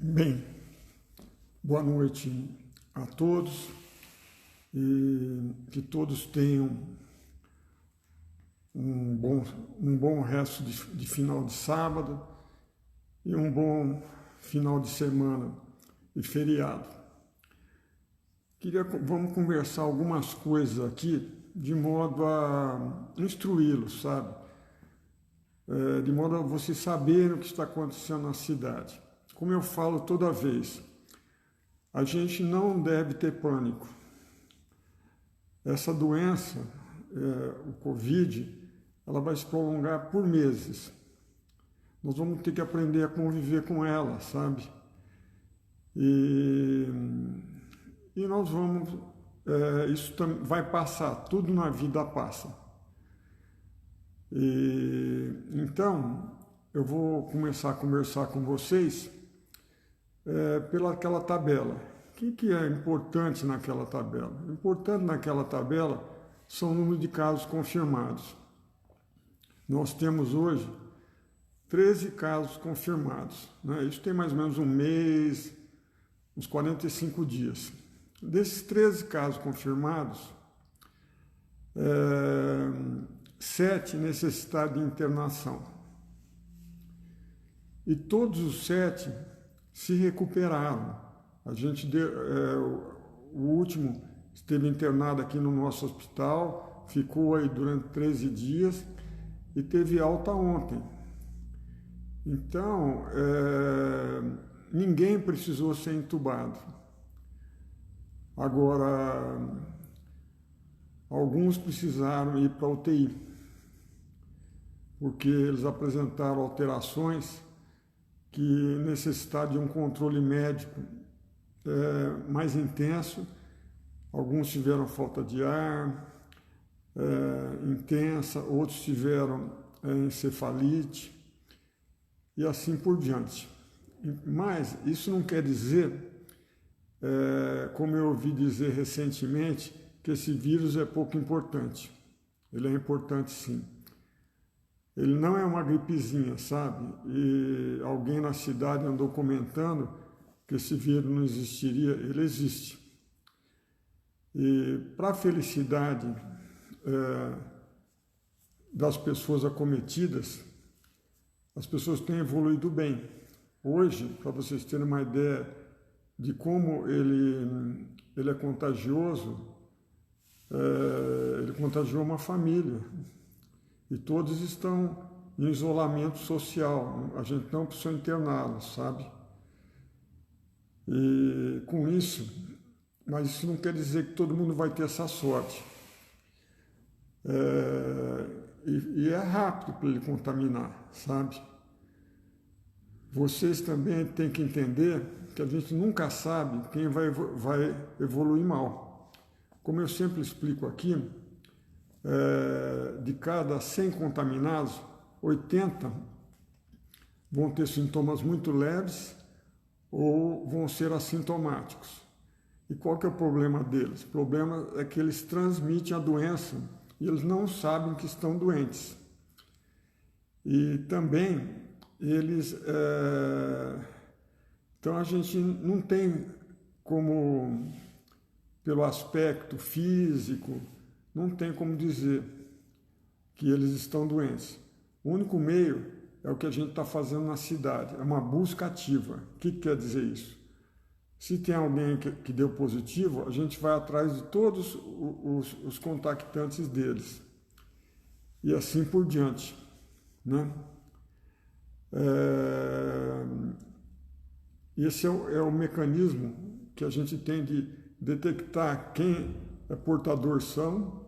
Bem, boa noite a todos e que todos tenham um bom resto de final de sábado e um bom final de semana e feriado. Vamos conversar algumas coisas aqui de modo a instruí-los, sabe? De modo a vocês saberem o que está acontecendo na cidade. Como eu falo toda vez, a gente não deve ter pânico. Essa doença, o Covid, ela vai se prolongar por meses. Nós vamos ter que aprender a conviver com ela, sabe? E nós vamos... isso vai passar, tudo na vida passa. Então, eu vou começar a conversar com vocês pelaquela tabela. O que é importante naquela tabela? O importante naquela tabela são o número de casos confirmados. Nós temos hoje 13 casos confirmados, né? Isso tem mais ou menos um mês, uns 45 dias. Desses 13 casos confirmados, 7 necessitaram de internação. E todos os 7 se recuperaram. A gente o último esteve internado aqui no nosso hospital, ficou aí durante 13 dias e teve alta ontem. Então, ninguém precisou ser entubado. Agora, alguns precisaram ir para a UTI, porque eles apresentaram alterações que necessitaram de um controle médico mais intenso. Alguns tiveram falta de ar intensa, outros tiveram encefalite e assim por diante. Mas isso não quer dizer, como eu ouvi dizer recentemente, que esse vírus é pouco importante. Ele é importante sim. Ele não é uma gripezinha, sabe? E alguém na cidade andou comentando que esse vírus não existiria. Ele existe. E para a felicidade das pessoas acometidas, as pessoas têm evoluído bem. Hoje, para vocês terem uma ideia de como ele é contagioso, ele contagiou uma família. E todos estão em isolamento social, a gente não precisa interná-los, sabe? E com isso, mas isso não quer dizer que todo mundo vai ter essa sorte. E é rápido para ele contaminar, sabe? Vocês também têm que entender que a gente nunca sabe quem vai evoluir mal. Como eu sempre explico aqui, de cada 100 contaminados, 80 vão ter sintomas muito leves ou vão ser assintomáticos. E qual que é o problema deles? O problema é que eles transmitem a doença e eles não sabem que estão doentes. E também eles... Então a gente não tem como, pelo aspecto físico, não tem como dizer que eles estão doentes. O único meio é o que a gente está fazendo na cidade, é uma busca ativa. O que quer dizer isso? Se tem alguém que deu positivo, a gente vai atrás de todos os contactantes deles. E assim por diante, né? Esse é o mecanismo que a gente tem de detectar quem é portador são.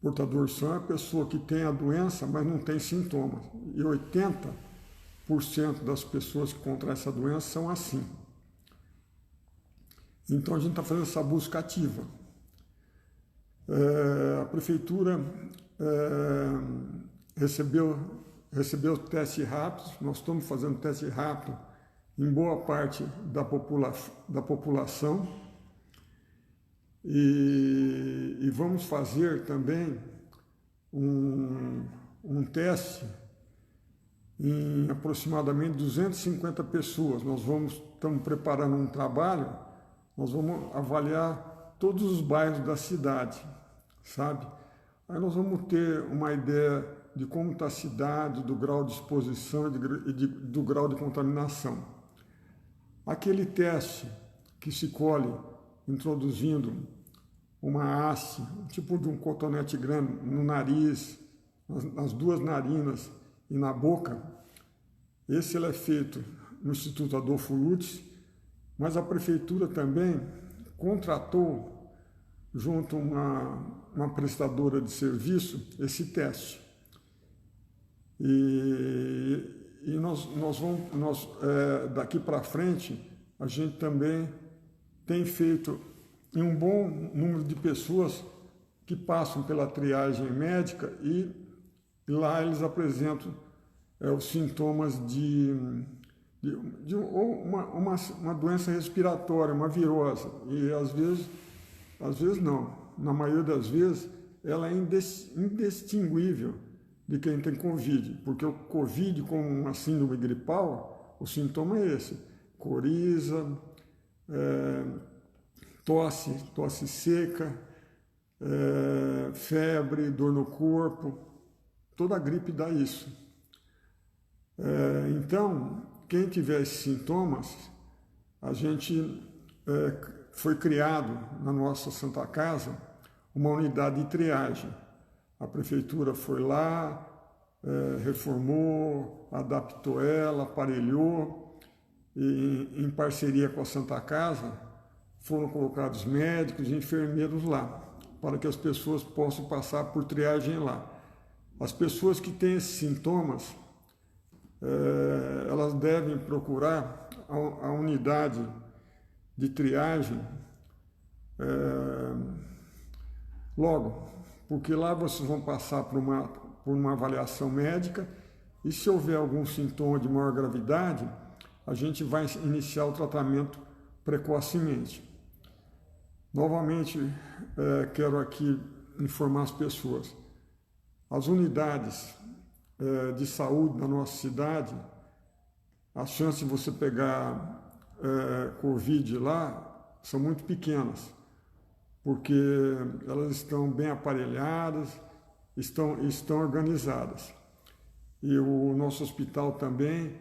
Portador são é a pessoa que tem a doença, mas não tem sintomas. E 80% das pessoas que contraem essa doença são assim. Então a gente está fazendo essa busca ativa. A prefeitura recebeu teste rápido. Nós estamos fazendo teste rápido em boa parte da população. E vamos fazer também um teste em aproximadamente 250 pessoas. Estamos preparando um trabalho, nós vamos avaliar todos os bairros da cidade, sabe? Aí nós vamos ter uma ideia de como está a cidade, do grau de exposição e do grau de contaminação. Aquele teste que se colhe introduzindo uma haste, um tipo de um cotonete grande no nariz, nas duas narinas e na boca, esse ele é feito no Instituto Adolfo Lutz, mas a prefeitura também contratou junto a uma prestadora de serviço esse teste. E daqui para frente, a gente também tem feito em um bom número de pessoas que passam pela triagem médica e lá eles apresentam os sintomas de uma doença respiratória, uma virose. E às vezes não, na maioria das vezes ela é indistinguível de quem tem Covid, porque o Covid, como uma síndrome gripal, o sintoma é esse: coriza, tosse seca, febre, dor no corpo, toda a gripe dá isso. Então, quem tiver esses sintomas, a gente foi criado na nossa Santa Casa uma unidade de triagem. A prefeitura foi lá, reformou, adaptou ela, aparelhou, e em parceria com a Santa Casa foram colocados médicos e enfermeiros lá, para que as pessoas possam passar por triagem lá. As pessoas que têm esses sintomas, elas devem procurar a unidade de triagem logo, porque lá vocês vão passar por uma avaliação médica e se houver algum sintoma de maior gravidade, a gente vai iniciar o tratamento precocemente. Novamente, quero aqui informar as pessoas. As unidades de saúde na nossa cidade, a chance de você pegar Covid lá são muito pequenas, porque elas estão bem aparelhadas, estão organizadas. E o nosso hospital também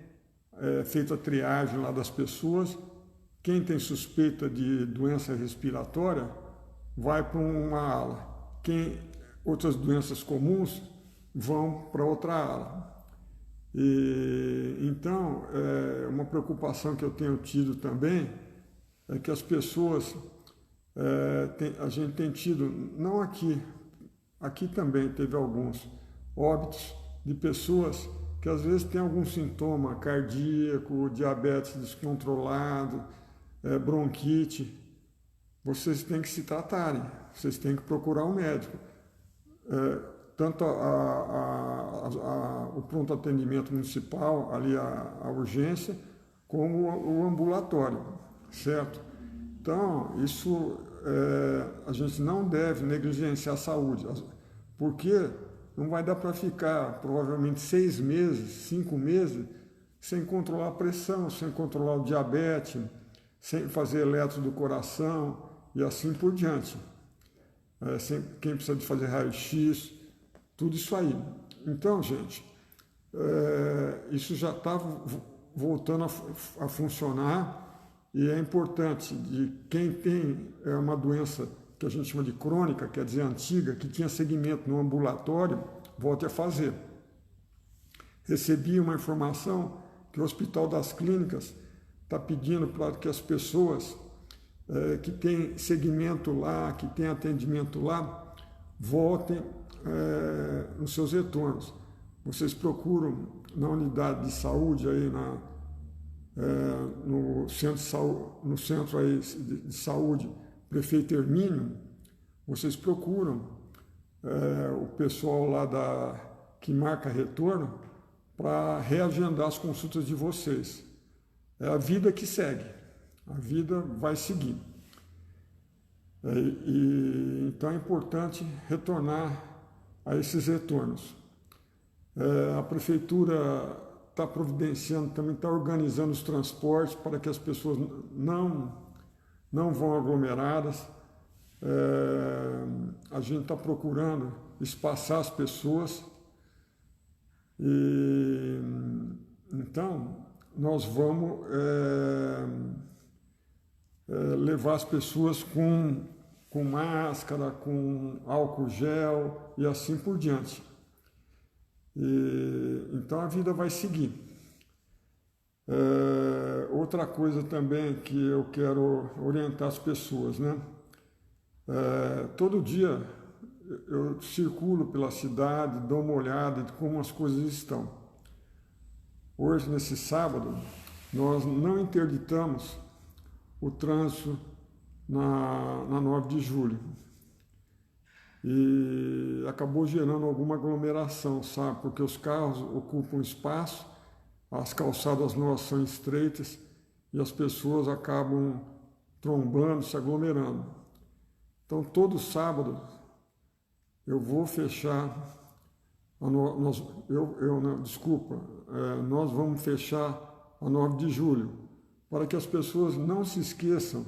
é feita a triagem lá das pessoas. Quem tem suspeita de doença respiratória vai para uma ala. Outras doenças comuns vão para outra ala. Então, uma preocupação que eu tenho tido também é que as pessoas, a gente tem tido, não aqui também teve alguns óbitos de pessoas que às vezes têm algum sintoma cardíaco, diabetes descontrolado, bronquite. Vocês têm que se tratarem, vocês têm que procurar um médico. Tanto o pronto atendimento municipal, ali a urgência, como o ambulatório, certo? Então, isso a gente não deve negligenciar a saúde, porque não vai dar para ficar provavelmente 6 meses, 5 meses, sem controlar a pressão, sem controlar o diabetes, sem fazer eletro do coração e assim por diante. Quem precisa de fazer raio-x, tudo isso aí. Então, gente, isso já está voltando a funcionar e é importante de quem tem uma doença que a gente chama de crônica, quer dizer antiga, que tinha segmento no ambulatório, volte a fazer. Recebi uma informação que o Hospital das Clínicas está pedindo para que as pessoas que têm segmento lá, que têm atendimento lá, voltem nos seus retornos. Vocês procuram na unidade de saúde, aí no centro aí de saúde, Prefeito Hermínio, vocês procuram o pessoal lá que marca retorno para reagendar as consultas de vocês. É a vida que segue, a vida vai seguir. Então é importante retornar a esses retornos. A prefeitura providenciando, também está organizando os transportes para que as pessoas não vão aglomeradas. A gente está procurando espaçar as pessoas e então nós vamos levar as pessoas com máscara, com álcool gel e assim por diante. Então a vida vai seguir. Outra coisa também que eu quero orientar as pessoas, né? Todo dia eu circulo pela cidade, dou uma olhada de como as coisas estão. Hoje, nesse sábado, nós não interditamos o trânsito na 9 de julho. E acabou gerando alguma aglomeração, sabe? Porque os carros ocupam espaço, as calçadas nossas são estreitas e as pessoas acabam trombando, se aglomerando. Então, todo sábado eu vou fechar, nós vamos fechar a 9 de julho, para que as pessoas não se esqueçam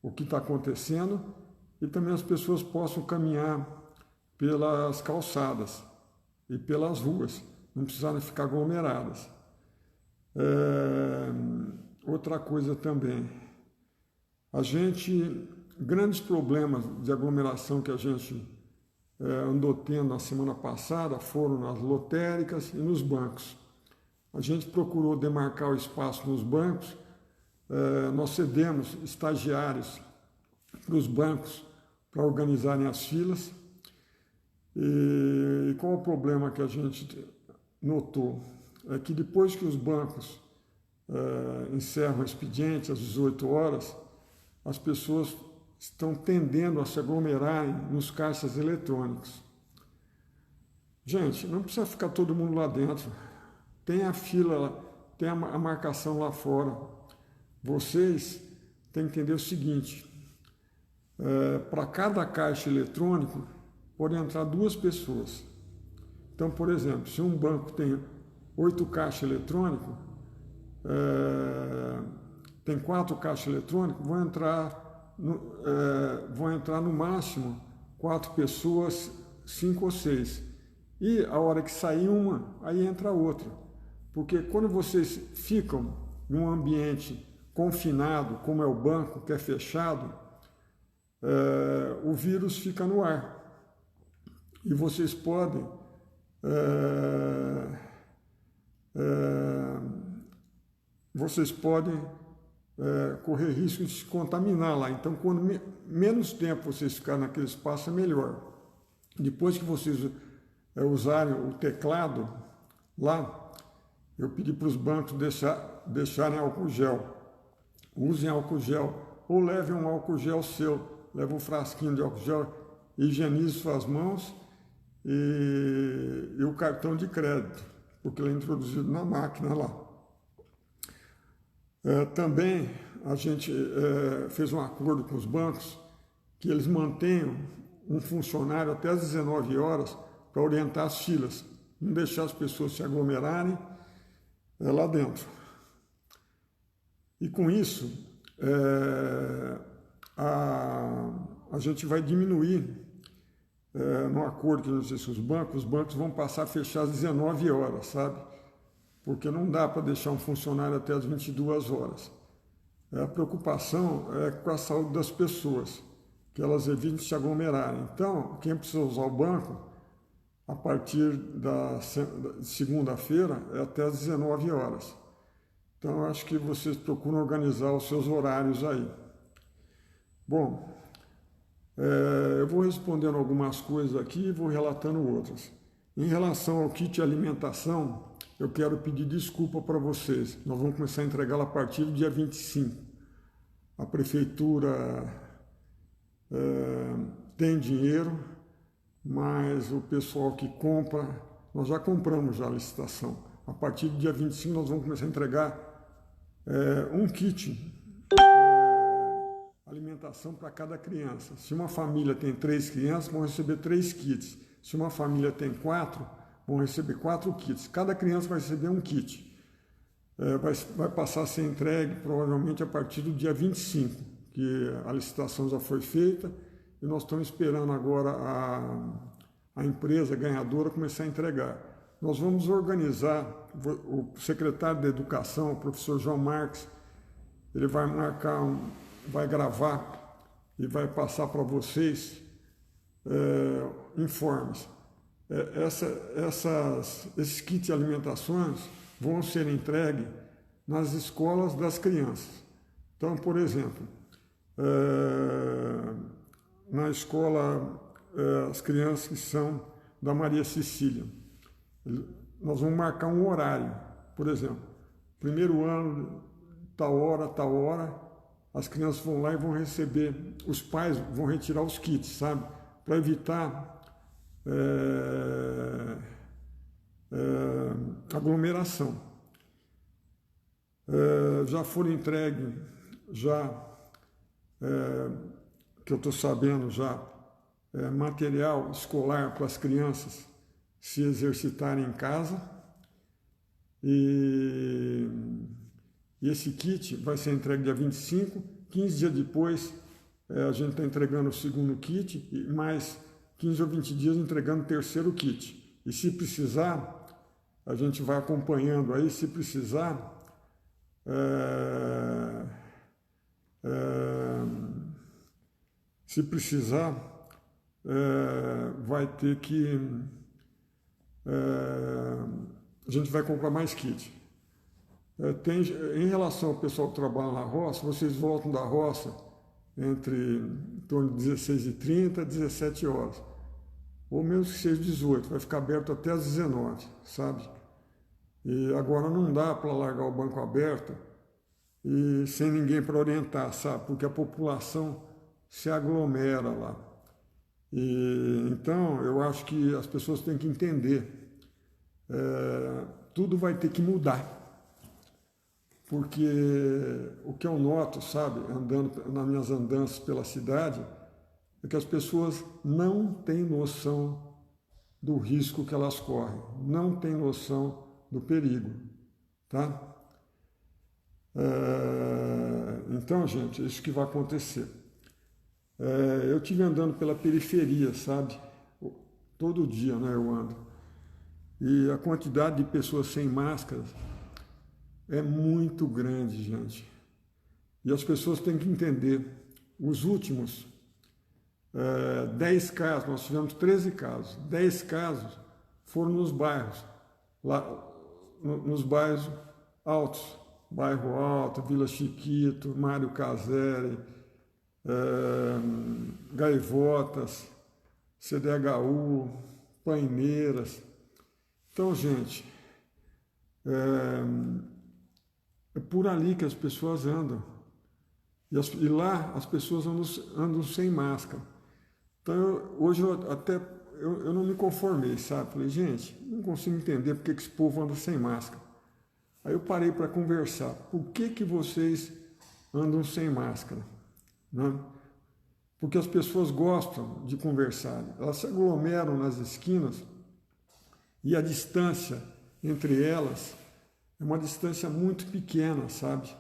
o que está acontecendo e também as pessoas possam caminhar pelas calçadas e pelas ruas, não precisarem ficar aglomeradas. Outra coisa também, grandes problemas de aglomeração que a gente andou tendo na semana passada foram nas lotéricas e nos bancos. A gente procurou demarcar o espaço nos bancos, nós cedemos estagiários para os bancos para organizarem as filas. E qual o problema que a gente notou? É que depois que os bancos encerram o expediente às 18 horas, as pessoas estão tendendo a se aglomerarem nos caixas eletrônicos. Gente, não precisa ficar todo mundo lá dentro. Tem a fila, tem a marcação lá fora. Vocês têm que entender o seguinte, para cada caixa eletrônico podem entrar 2 pessoas. Então, por exemplo, se um banco tem 8 caixas eletrônicos, tem 4 caixas eletrônicos, vão entrar no máximo 4 pessoas, 5 ou 6. E a hora que sair uma, aí entra outra. Porque quando vocês ficam num ambiente confinado, como é o banco, que é fechado, o vírus fica no ar. E vocês podem correr risco de se contaminar lá. Então, quando menos tempo vocês ficarem naquele espaço, é melhor. Depois que vocês usarem o teclado lá, eu pedi para os bancos deixarem álcool gel. Usem álcool gel ou levem um álcool gel seu. Leve um frasquinho de álcool gel, higienize suas mãos e o cartão de crédito, porque ele é introduzido na máquina lá. Também a gente fez um acordo com os bancos que eles mantenham um funcionário até às 19 horas para orientar as filas, não deixar as pessoas se aglomerarem lá dentro. E com isso, a gente vai diminuir, no acordo que a gente fez com os bancos vão passar a fechar às 19 horas, sabe? Porque não dá para deixar um funcionário até às 22 horas. A preocupação é com a saúde das pessoas, que elas evitem se aglomerarem. Então, quem precisa usar o banco, a partir da segunda-feira, é até às 19 horas. Então, eu acho que vocês procuram organizar os seus horários aí. Bom, eu vou respondendo algumas coisas aqui e vou relatando outras. Em relação ao kit alimentação, eu quero pedir desculpa para vocês. Nós vamos começar a entregá-la a partir do dia 25. A prefeitura tem dinheiro, mas o pessoal que compra, nós já compramos já a licitação. A partir do dia 25 nós vamos começar a entregar um kit alimentação para cada criança. Se uma família tem 3 crianças, vão receber 3 kits. Se uma família tem 4, vão receber 4 kits. Cada criança vai receber um kit. vai passar a ser entregue provavelmente a partir do dia 25, que a licitação já foi feita e nós estamos esperando agora a empresa ganhadora começar a entregar. Nós vamos organizar, o secretário de Educação, o professor João Marques, ele vai vai gravar e vai passar para vocês informes. Esses kits de alimentações vão ser entregues nas escolas das crianças. Então, por exemplo, na escola, as crianças que são da Maria Cecília, nós vamos marcar um horário, por exemplo, primeiro ano, tal hora, as crianças vão lá e vão receber, os pais vão retirar os kits, sabe? Para evitar aglomeração. Já foram entregues, que eu estou sabendo já, material escolar para as crianças se exercitarem em casa. E esse kit vai ser entregue dia 25, 15 dias depois a gente está entregando o segundo kit e mais 15 ou 20 dias entregando o terceiro kit. E se precisar, a gente vai acompanhando aí, se precisar, vai ter que... a gente vai comprar mais kit. Em relação ao pessoal que trabalha na roça, vocês voltam da roça em torno de 16h30 a 17 horas. Ou mesmo que seja 18, vai ficar aberto até às 19, sabe? E agora não dá para largar o banco aberto e sem ninguém para orientar, sabe? Porque a população se aglomera lá. Então, eu acho que as pessoas têm que entender, tudo vai ter que mudar. Porque o que eu noto, sabe, andando nas minhas andanças pela cidade, é que as pessoas não têm noção do risco que elas correm, não têm noção do perigo, tá? Então, gente, é isso que vai acontecer. Eu estive andando pela periferia, sabe? Todo dia, né, eu ando. E a quantidade de pessoas sem máscaras é muito grande, gente. E as pessoas têm que entender. Os últimos 10 casos, nós tivemos 13 casos. 10 casos foram nos bairros, lá nos bairros altos. Bairro Alto, Vila Chiquito, Mário Caseri, Gaivotas, CDHU, Paineiras. Então, gente, é por ali que as pessoas andam. E lá as pessoas andam sem máscara. Então, hoje eu não me conformei, sabe? Falei, gente, não consigo entender porque que esse povo anda sem máscara. Aí eu parei para conversar. Por que vocês andam sem máscara? Né? Porque as pessoas gostam de conversar. Elas se aglomeram nas esquinas e a distância entre elas é uma distância muito pequena, sabe?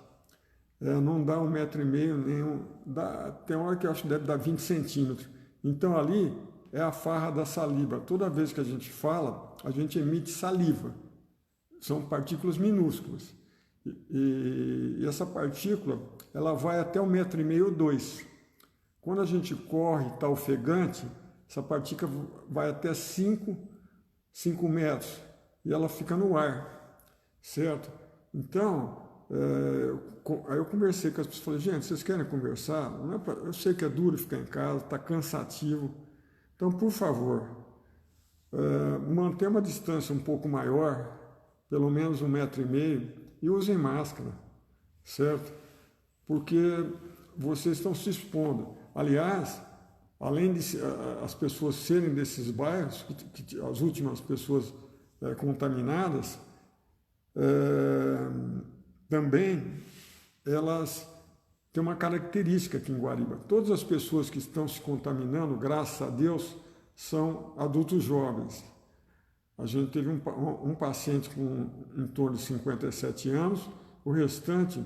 Não dá 1,5 m, tem hora que eu acho que deve dar 20 centímetros. Então ali é a farra da saliva. Toda vez que a gente fala, a gente emite saliva. São partículas minúsculas. E essa partícula, ela vai até 1,5 m ou 2. Quando a gente corre, está ofegante, essa partícula vai até 5 metros. E ela fica no ar, certo? Então, aí eu conversei com as pessoas, falei, gente, vocês querem conversar? Não é eu sei que é duro ficar em casa, está cansativo. Então, por favor, mantenha uma distância um pouco maior, pelo menos 1,5 m, e usem máscara, certo? Porque vocês estão se expondo. Aliás, além de as pessoas serem desses bairros, as últimas pessoas contaminadas, também elas têm uma característica aqui em Guariba. Todas as pessoas que estão se contaminando, graças a Deus, são adultos jovens. A gente teve um paciente com em torno de 57 anos, o restante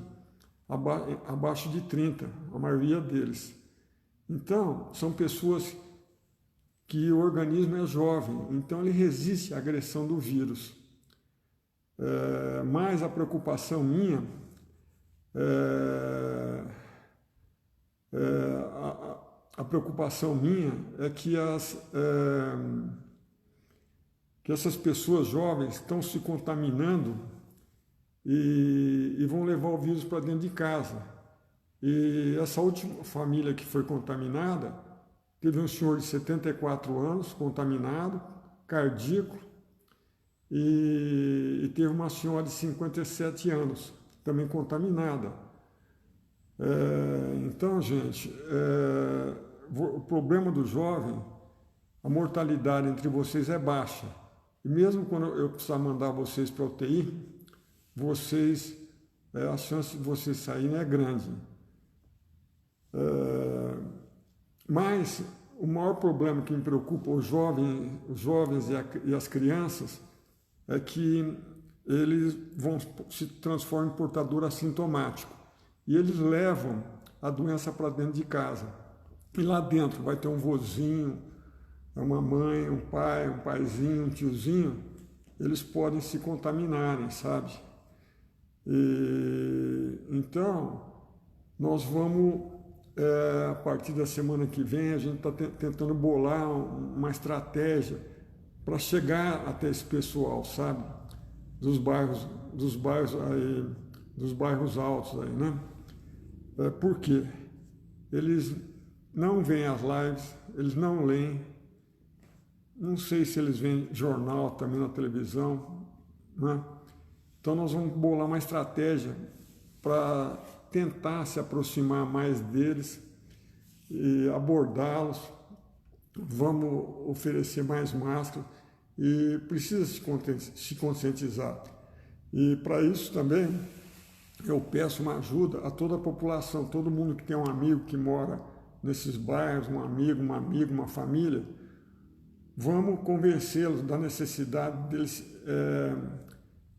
abaixo de 30, a maioria deles. Então, são pessoas que o organismo é jovem, então ele resiste à agressão do vírus. Mas a preocupação minha a preocupação minha é que essas pessoas jovens estão se contaminando e vão levar o vírus para dentro de casa. E essa última família que foi contaminada teve um senhor de 74 anos contaminado, cardíaco, e teve uma senhora de 57 anos também contaminada. Então, gente, o problema do jovem, a mortalidade entre vocês é baixa. E mesmo quando eu precisar mandar vocês para a UTI, a chance de vocês saírem é grande. Mas o maior problema que me preocupa os jovens e as crianças é que eles vão se transformar em portador assintomático e eles levam a doença para dentro de casa. E lá dentro vai ter um vozinho, uma mãe, um pai, um paizinho, um tiozinho, eles podem se contaminarem, sabe? Então, nós vamos, a partir da semana que vem, a gente está tentando bolar uma estratégia para chegar até esse pessoal, sabe? Dos bairros altos aí, né? Por quê? Eles não veem as lives, eles não leem, não sei se eles veem jornal também na televisão, né? Então nós vamos bolar uma estratégia para tentar se aproximar mais deles e abordá-los. Vamos oferecer mais máscaras e precisa se conscientizar. E para isso também eu peço uma ajuda a toda a população, todo mundo que tem um amigo que mora nesses bairros, um amigo, uma família, vamos convencê-los da necessidade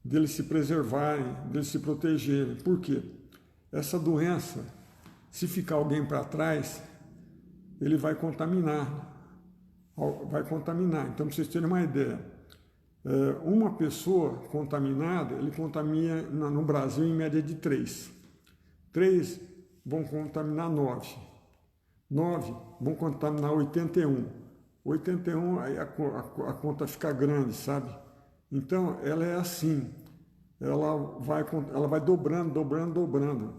deles se preservarem, deles se protegerem. Por quê? Essa doença, se ficar alguém para trás, ele vai contaminar. Então, para vocês terem uma ideia, uma pessoa contaminada, ele contamina no Brasil em média de 3. 3 vão contaminar 9. 9 vão contaminar 81. 81, aí a conta fica grande, sabe? Então, ela é assim, ela vai dobrando.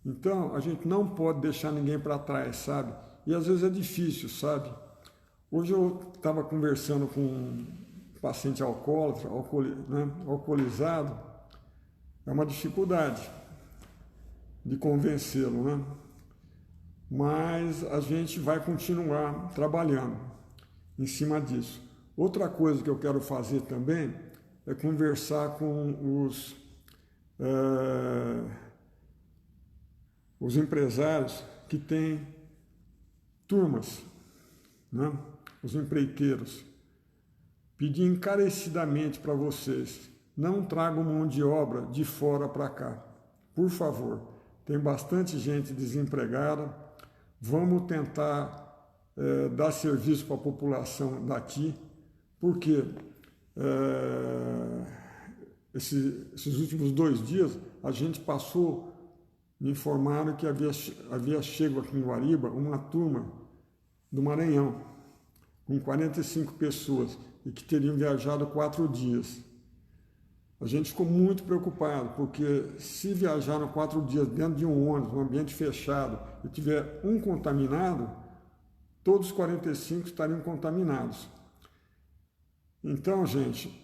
Então, a gente não pode deixar ninguém para trás, sabe? E às vezes é difícil, sabe? Hoje eu estava conversando com um paciente alcoólatra, alcoolizado, é uma dificuldade de convencê-lo, né? Mas a gente vai continuar trabalhando em cima disso. Outra coisa que eu quero fazer também é conversar com os empresários que têm turmas, né? Os empreiteiros. Pedir encarecidamente para vocês, não tragam mão de obra de fora para cá. Por favor, tem bastante gente desempregada, vamos tentar dar serviço para a população daqui, porque esses últimos 2 dias a gente passou, me informaram que havia chego aqui em Guariba uma turma do Maranhão, com 45 pessoas, e que teriam viajado 4 dias. A gente ficou muito preocupado, porque se viajaram 4 dias dentro de um ônibus, um ambiente fechado, e tiver um contaminado, todos os 45 estariam contaminados. Então, gente,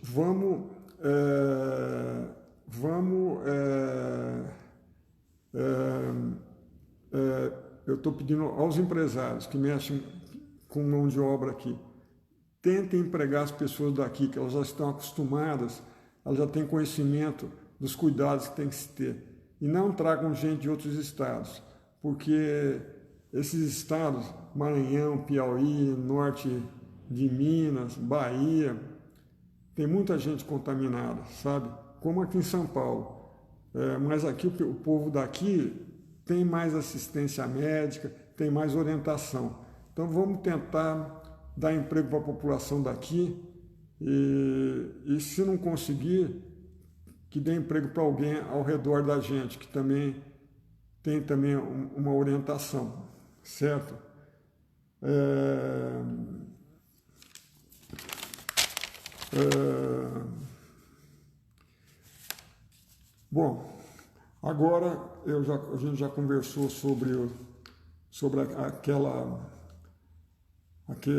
eu estou pedindo aos empresários que mexem com mão de obra aqui, tentem empregar as pessoas daqui, que elas já estão acostumadas, elas já têm conhecimento dos cuidados que tem que se ter. E não tragam gente de outros estados, porque esses estados, Maranhão, Piauí, norte de Minas, Bahia, tem muita gente contaminada, sabe? Como aqui em São Paulo. Mas aqui o povo daqui tem mais assistência médica, tem mais orientação. Então vamos tentar dar emprego para a população daqui e se não conseguir, que dê emprego para alguém ao redor da gente, que também tem também uma orientação, certo? Bom, agora a gente já conversou sobre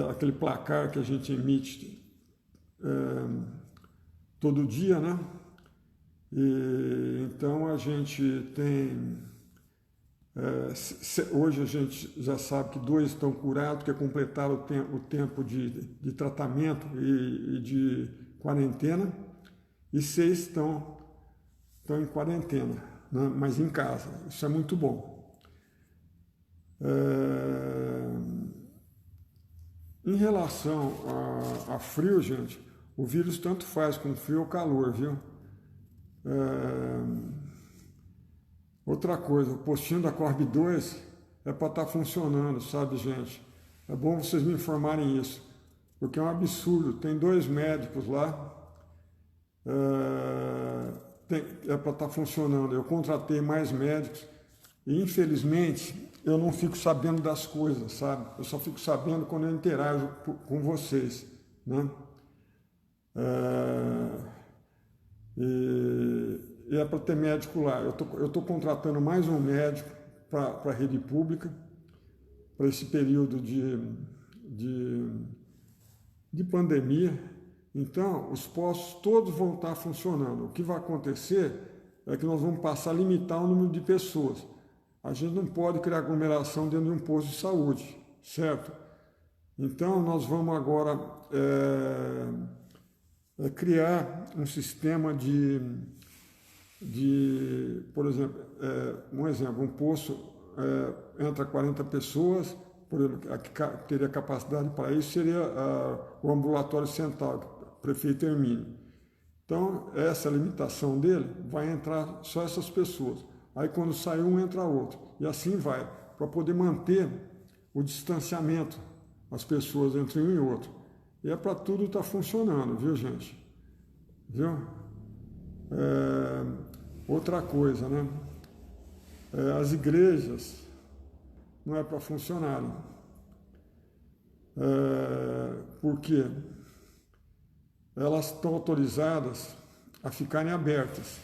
aquele placar que a gente emite todo dia, né? E, então a gente tem, hoje a gente já sabe que 2 estão curados, que completaram o tempo de tratamento e de quarentena, e 6 estão em quarentena, né? Mas em casa. Isso é muito bom. Em relação a frio, gente, o vírus tanto faz com frio ou calor, viu? Outra coisa, o postinho da Corb 2 é para estar funcionando, sabe, gente? É bom vocês me informarem isso, porque é um absurdo. Tem 2 médicos lá, é para estar funcionando. Eu contratei mais médicos e, infelizmente, eu não fico sabendo das coisas, sabe? Eu só fico sabendo quando eu interajo com vocês, né? E é para ter médico lá. Eu estou contratando mais um médico para a rede pública, para esse período de pandemia. Então, os postos todos vão estar funcionando. O que vai acontecer é que nós vamos passar a limitar o número de pessoas. A gente não pode criar aglomeração dentro de um posto de saúde, certo? Então, nós vamos agora criar um sistema por exemplo, um posto entra 40 pessoas, por exemplo, a que teria capacidade para isso seria o ambulatório central, que o prefeito Hermínio. Então, essa limitação dele vai entrar só essas pessoas. Aí, quando sai um, entra outro. E assim vai, para poder manter o distanciamento, as pessoas entre um e outro. E é para tudo estar funcionando, viu, gente? Viu? Outra coisa, né? As igrejas não é para funcionarem. Por quê? Elas estão autorizadas a ficarem abertas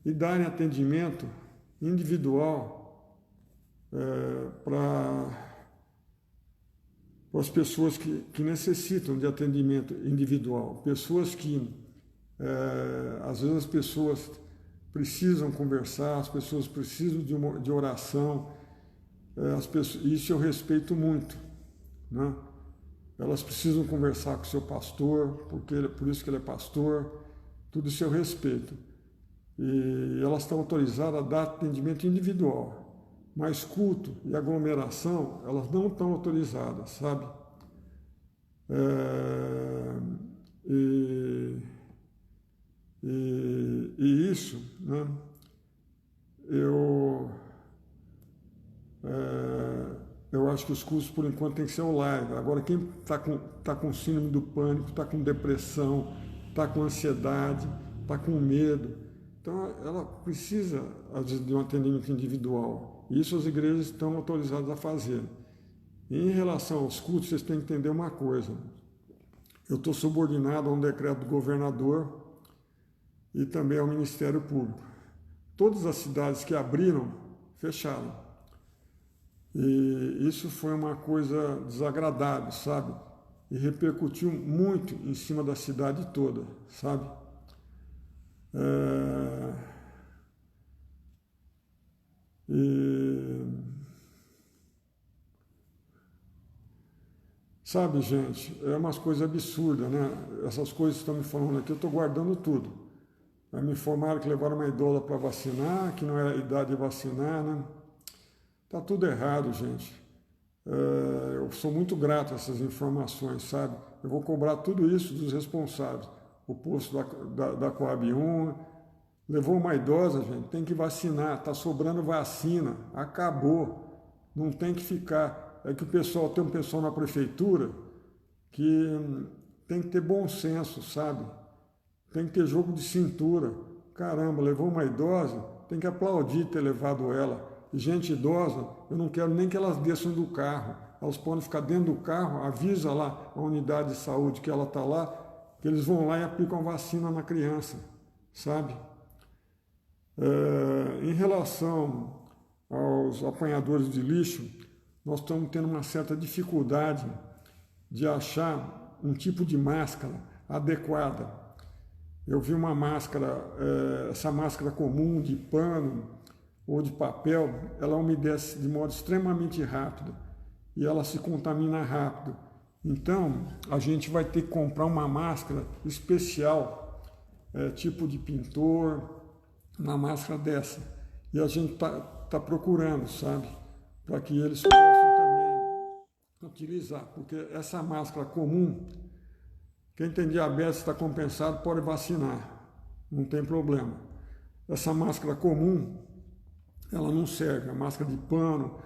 e darem atendimento individual para as pessoas que necessitam de atendimento individual, pessoas que, às vezes as pessoas precisam conversar, as pessoas precisam de oração, isso eu respeito muito, né? Elas precisam conversar com o seu pastor, por isso que ele é pastor, tudo isso eu respeito. E elas estão autorizadas a dar atendimento individual, mas culto e aglomeração, elas não estão autorizadas, sabe? E isso, né? Eu acho que os cursos, por enquanto, tem que ser online. Agora, quem está com síndrome do pânico, está com depressão, está com ansiedade, está com medo, então ela precisa, às vezes, de um atendimento individual. Isso as igrejas estão autorizadas a fazer. E em relação aos cultos, vocês têm que entender uma coisa. Eu estou subordinado a um decreto do governador e também ao Ministério Público. Todas as cidades que abriram, fecharam. E isso foi uma coisa desagradável, sabe? E repercutiu muito em cima da cidade toda, sabe? Sabe, gente, é umas coisas absurdas, né? Essas coisas que estão me falando aqui, eu estou guardando tudo. Me informaram que levaram uma idosa para vacinar, que não era idade de vacinar, né? Tá tudo errado, gente. Eu sou muito grato a essas informações, sabe? Eu vou cobrar tudo isso dos responsáveis. o posto da Coab 1. Levou uma idosa, gente, tem que vacinar, está sobrando vacina, acabou, não tem que ficar. É que o pessoal, tem um pessoal na prefeitura que tem que ter bom senso, sabe? Tem que ter jogo de cintura. Caramba, levou uma idosa, tem que aplaudir ter levado ela. E gente idosa, eu não quero nem que elas desçam do carro. Elas podem ficar dentro do carro, avisa lá a unidade de saúde que ela está lá, que eles vão lá e aplicam vacina na criança, sabe? Em relação aos apanhadores de lixo, nós estamos tendo uma certa dificuldade de achar um tipo de máscara adequada. Eu vi uma máscara, essa máscara comum de pano ou de papel, ela umedece de modo extremamente rápido e ela se contamina rápido. Então, a gente vai ter que comprar uma máscara especial, tipo de pintor, uma máscara dessa. E a gente tá procurando, sabe? Para que eles possam também utilizar. Porque essa máscara comum, quem tem diabetes está compensado, pode vacinar. Não tem problema. Essa máscara comum, ela não serve. A máscara de pano,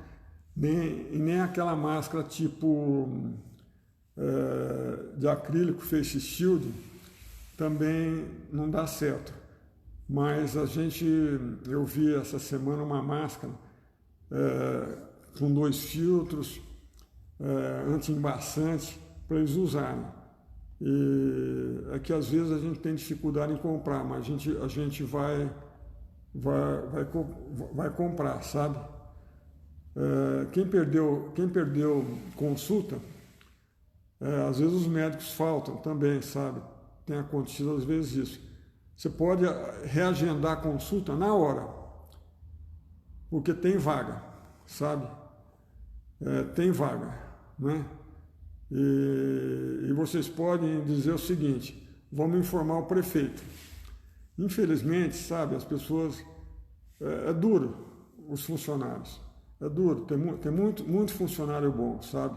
nem aquela máscara tipo de acrílico, face shield, também não dá certo. Mas eu vi essa semana uma máscara com 2 filtros, anti-embaçante, para eles usarem. E é que às vezes a gente tem dificuldade em comprar, mas a gente vai comprar, sabe? Quem perdeu consulta, às vezes os médicos faltam também, sabe? Tem acontecido às vezes isso. Você pode reagendar a consulta na hora, porque tem vaga, sabe? Tem vaga, né? E vocês podem dizer o seguinte: vamos informar o prefeito. Infelizmente, sabe, as pessoas... É duro, os funcionários. É duro, tem muito funcionário bom, sabe?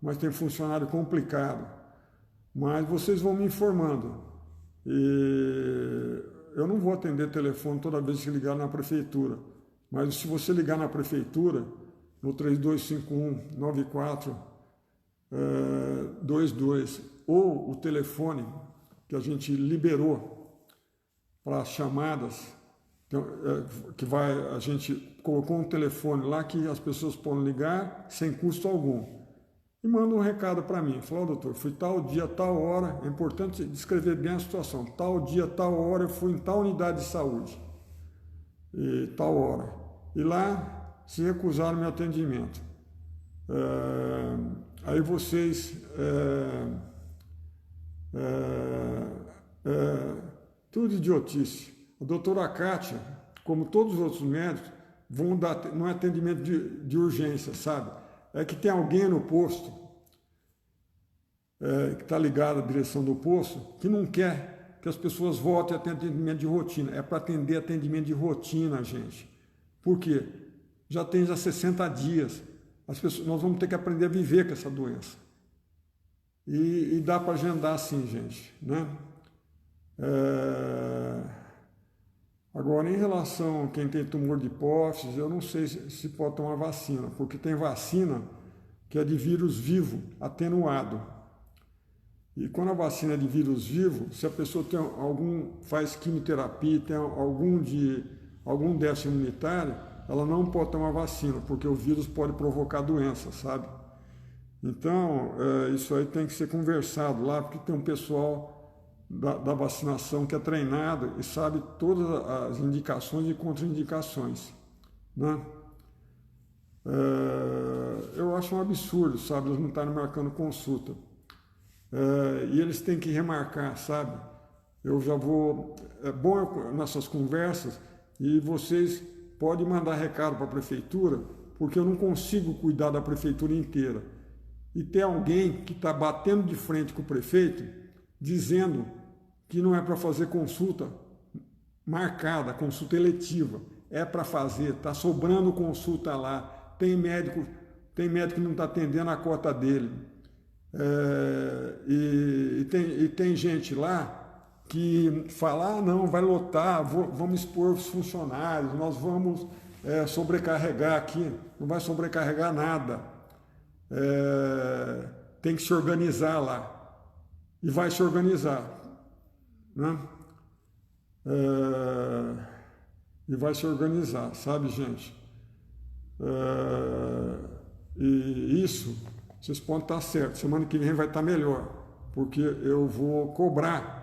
Mas tem funcionário complicado. Mas vocês vão me informando. E eu não vou atender telefone toda vez que ligar na prefeitura, mas se você ligar na prefeitura, no 3251-9422, ou o telefone que a gente liberou para chamadas, a gente colocou um telefone lá que as pessoas podem ligar sem custo algum. E manda um recado para mim, fala: doutor, fui tal dia, tal hora, é importante descrever bem a situação, tal dia, tal hora, eu fui em tal unidade de saúde, e tal hora, e lá se recusaram meu atendimento. Aí vocês, tudo idiotice. A doutora Kátia, como todos os outros médicos, vão dar, não é atendimento de urgência, sabe? É que tem alguém no posto, que está ligado à direção do posto, que não quer que as pessoas voltem a ter atendimento de rotina. É para atender atendimento de rotina, gente. Por quê? Já tem 60 dias. Nós vamos ter que aprender a viver com essa doença. E dá para agendar assim, gente, né? Agora, em relação a quem tem tumor de hipófise, eu não sei se pode tomar vacina, porque tem vacina que é de vírus vivo, atenuado. E quando a vacina é de vírus vivo, se a pessoa faz quimioterapia, tem algum déficit imunitário, ela não pode tomar vacina, porque o vírus pode provocar doença, sabe? Então, isso aí tem que ser conversado lá, porque tem um pessoal da vacinação que é treinado e sabe todas as indicações e contraindicações, né? Eu acho um absurdo, sabe, eles não estarem marcando consulta. E eles têm que remarcar, sabe? Eu já vou... É bom nessas conversas, e vocês podem mandar recado para a prefeitura, porque eu não consigo cuidar da prefeitura inteira. E tem alguém que está batendo de frente com o prefeito, dizendo que não é para fazer consulta marcada, consulta eletiva, é para fazer, está sobrando consulta lá, tem médico que não está atendendo a cota dele, e tem gente lá que fala, ah, não, vai lotar, vamos expor os funcionários, nós vamos sobrecarregar aqui, não vai sobrecarregar nada. Tem que se organizar lá. E vai se organizar, né? E vai se organizar, sabe, gente? E isso, vocês podem estar certos, semana que vem vai estar melhor, porque eu vou cobrar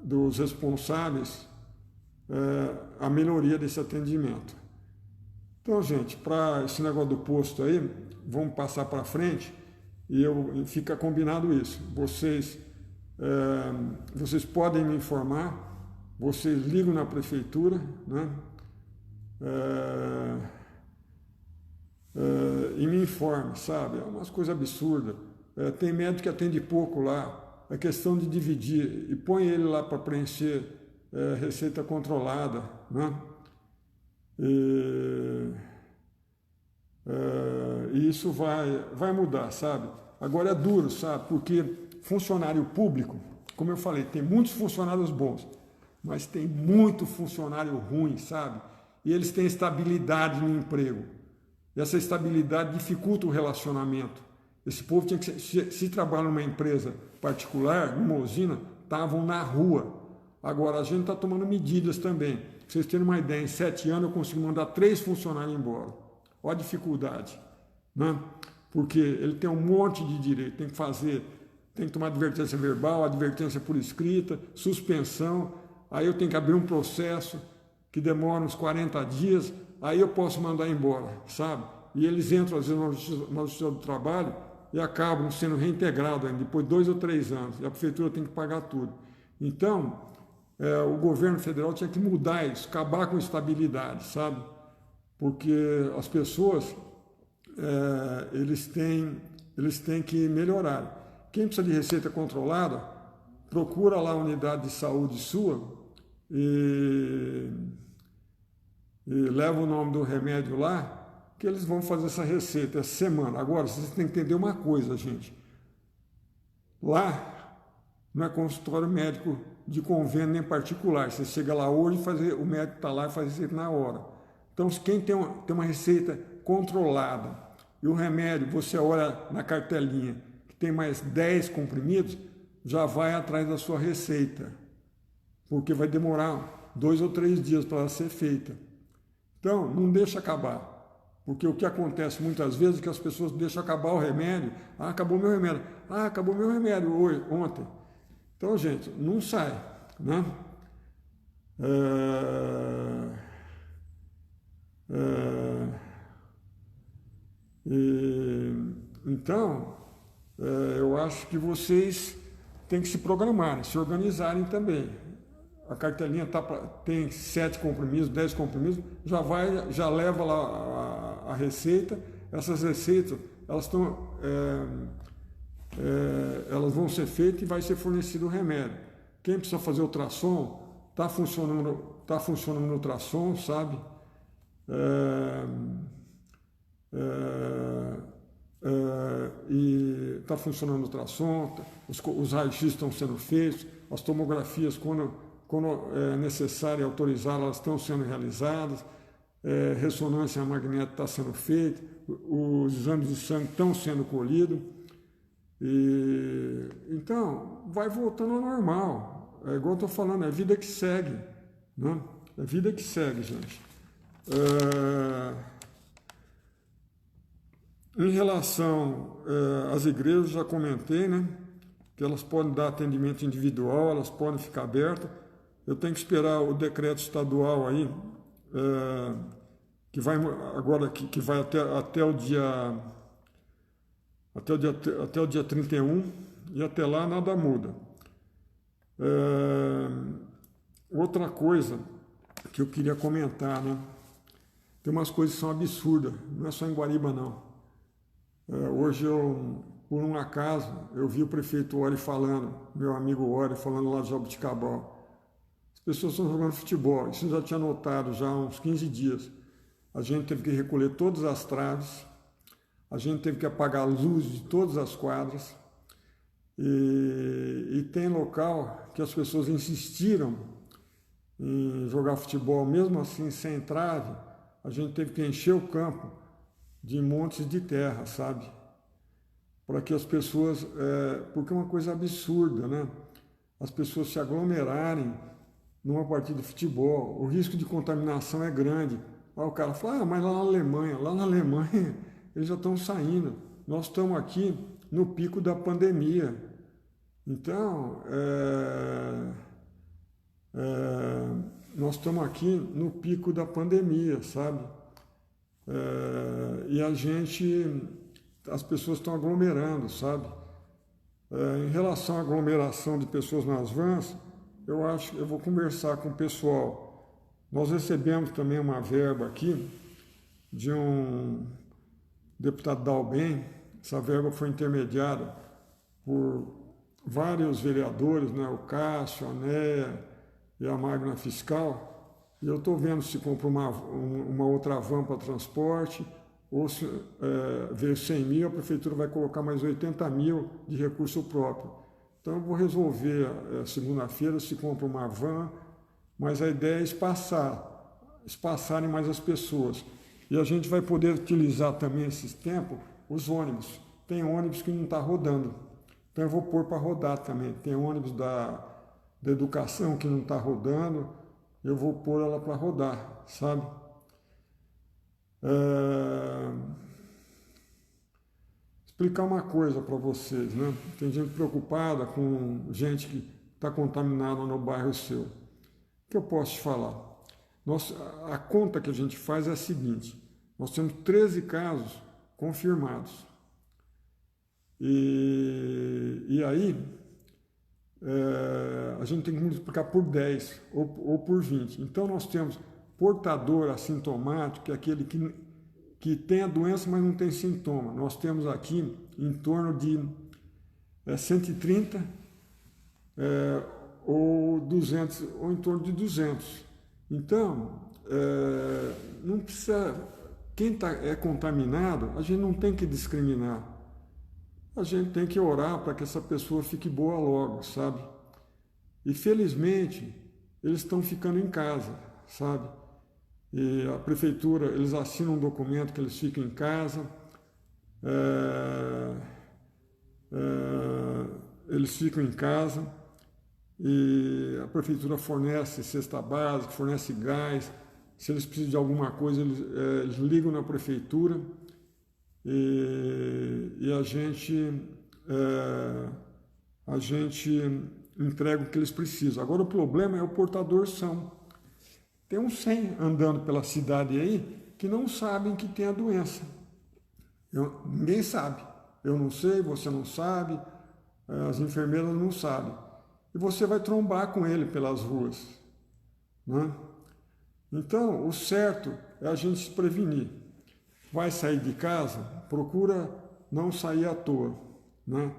dos responsáveis a melhoria desse atendimento. Então, gente, para esse negócio do posto aí, vamos passar para frente e fica combinado isso. Vocês podem me informar, vocês ligam na prefeitura, né? E me informe, sabe? É umas coisas absurdas. Tem médico que atende pouco lá, é questão de dividir e põe ele lá para preencher receita controlada, né? E isso vai mudar, sabe? Agora é duro, sabe? Porque funcionário público, como eu falei, tem muitos funcionários bons, mas tem muito funcionário ruim, sabe? E eles têm estabilidade no emprego. E essa estabilidade dificulta o relacionamento. Esse povo tinha que, se trabalha numa empresa particular, numa usina, estavam na rua. Agora, a gente está tomando medidas também. Pra vocês terem uma ideia, em 7 anos eu consigo mandar 3 funcionários embora. Olha a dificuldade, né? Porque ele tem um monte de direito, tem que tomar advertência verbal, advertência por escrita, suspensão, aí eu tenho que abrir um processo que demora uns 40 dias, aí eu posso mandar embora, sabe? E eles entram, às vezes, na Justiça do Trabalho e acabam sendo reintegrados ainda, depois de 2 ou 3 anos, e a prefeitura tem que pagar tudo. Então, o governo federal tinha que mudar isso, acabar com a estabilidade, sabe? Porque as pessoas, eles têm que melhorar. Quem precisa de receita controlada, procura lá a unidade de saúde sua e leva o nome do remédio lá, que eles vão fazer essa receita essa semana. Agora, vocês têm que entender uma coisa, gente. Lá não é consultório médico de convênio nem particular. Você chega lá hoje, o médico está lá e faz receita na hora. Então, quem tem uma receita controlada e o remédio, você olha na cartelinha, que tem mais 10 comprimidos, já vai atrás da sua receita, porque vai demorar 2 ou 3 dias para ela ser feita. Então, não deixa acabar, porque o que acontece muitas vezes é que as pessoas deixam acabar o remédio. Ah, acabou meu remédio. Ah, acabou meu remédio ontem. Então, gente, não sai, né? Então, eu acho que vocês têm que se programarem, se organizarem também. A cartelinha tem 7 comprimidos, 10 comprimidos, já leva lá a receita. Essas receitas, elas vão ser feitas e vai ser fornecido o remédio. Quem precisa fazer ultrassom, está funcionando o ultrassom, sabe? E está funcionando o ultrassom, os raios-x estão sendo feitos, as tomografias, quando é necessário e autorizar, elas estão sendo realizadas, ressonância magnética está sendo feita, os exames de sangue estão sendo colhidos, então vai voltando ao normal. É igual eu estou falando, é a vida que segue, né? É a vida que segue, gente. Em relação às igrejas, já comentei, né? Que elas podem dar atendimento individual, elas podem ficar abertas. Eu tenho que esperar o decreto estadual aí, que vai agora que vai até o dia 31, e até lá nada muda. Outra coisa que eu queria comentar, né? Tem umas coisas que são absurdas, não é só em Guariba, não. Hoje por um acaso, eu vi o prefeito Ori falando, meu amigo Ori falando lá de Jaboticabal. As pessoas estão jogando futebol, isso eu já tinha notado já há uns 15 dias. A gente teve que recolher todas as traves, a gente teve que apagar a luz de todas as quadras, E tem local que as pessoas insistiram em jogar futebol, mesmo assim sem trave, a gente teve que encher o campo de montes de terra, sabe? Para que as pessoas, porque é uma coisa absurda, né? As pessoas se aglomerarem numa partida de futebol, o risco de contaminação é grande. Aí o cara fala, mas lá na Alemanha eles já estão saindo, nós estamos aqui no pico da pandemia. Então, nós estamos aqui no pico da pandemia, sabe? E as pessoas estão aglomerando, sabe? Em relação à aglomeração de pessoas nas vans, eu vou conversar com o pessoal. Nós recebemos também uma verba aqui de um deputado Dalben. Essa verba foi intermediada por vários vereadores, né? O Cássio, a Néia e a Magna Fiscal. E eu estou vendo se compro uma outra van para transporte, ou se veio 100 mil, a prefeitura vai colocar mais 80 mil de recurso próprio. Então eu vou resolver segunda-feira se compra uma van, mas a ideia é espaçarem mais as pessoas. E a gente vai poder utilizar também esses tempos os ônibus. Tem ônibus que não está rodando, então eu vou pôr para rodar também. Tem ônibus da educação que não está rodando, eu vou pôr ela para rodar, sabe? Explicar uma coisa para vocês, né? Tem gente preocupada com gente que está contaminada no bairro seu. O que eu posso te falar? A conta que a gente faz é a seguinte: nós temos 13 casos confirmados. E aí, a gente tem que multiplicar por 10 ou por 20. Então, nós temos portador assintomático, que é aquele que tem a doença, mas não tem sintoma. Nós temos aqui em torno de 130 ou 200, ou em torno de 200. Então, não precisa... Quem é contaminado, a gente não tem que discriminar. A gente tem que orar para que essa pessoa fique boa logo, sabe? E felizmente, eles estão ficando em casa, sabe? E a prefeitura, eles assinam um documento que eles ficam em casa, eles ficam em casa e a prefeitura fornece cesta básica, fornece gás. Se eles precisam de alguma coisa, eles ligam na prefeitura e a gente entrega o que eles precisam. Agora o problema é o portador são. Tem uns 100 andando pela cidade aí que não sabem que tem a doença. Ninguém sabe. Eu não sei, você não sabe, as enfermeiras não sabem. E você vai trombar com ele pelas ruas, né? Então, o certo é a gente se prevenir. Vai sair de casa, procura não sair à toa, né?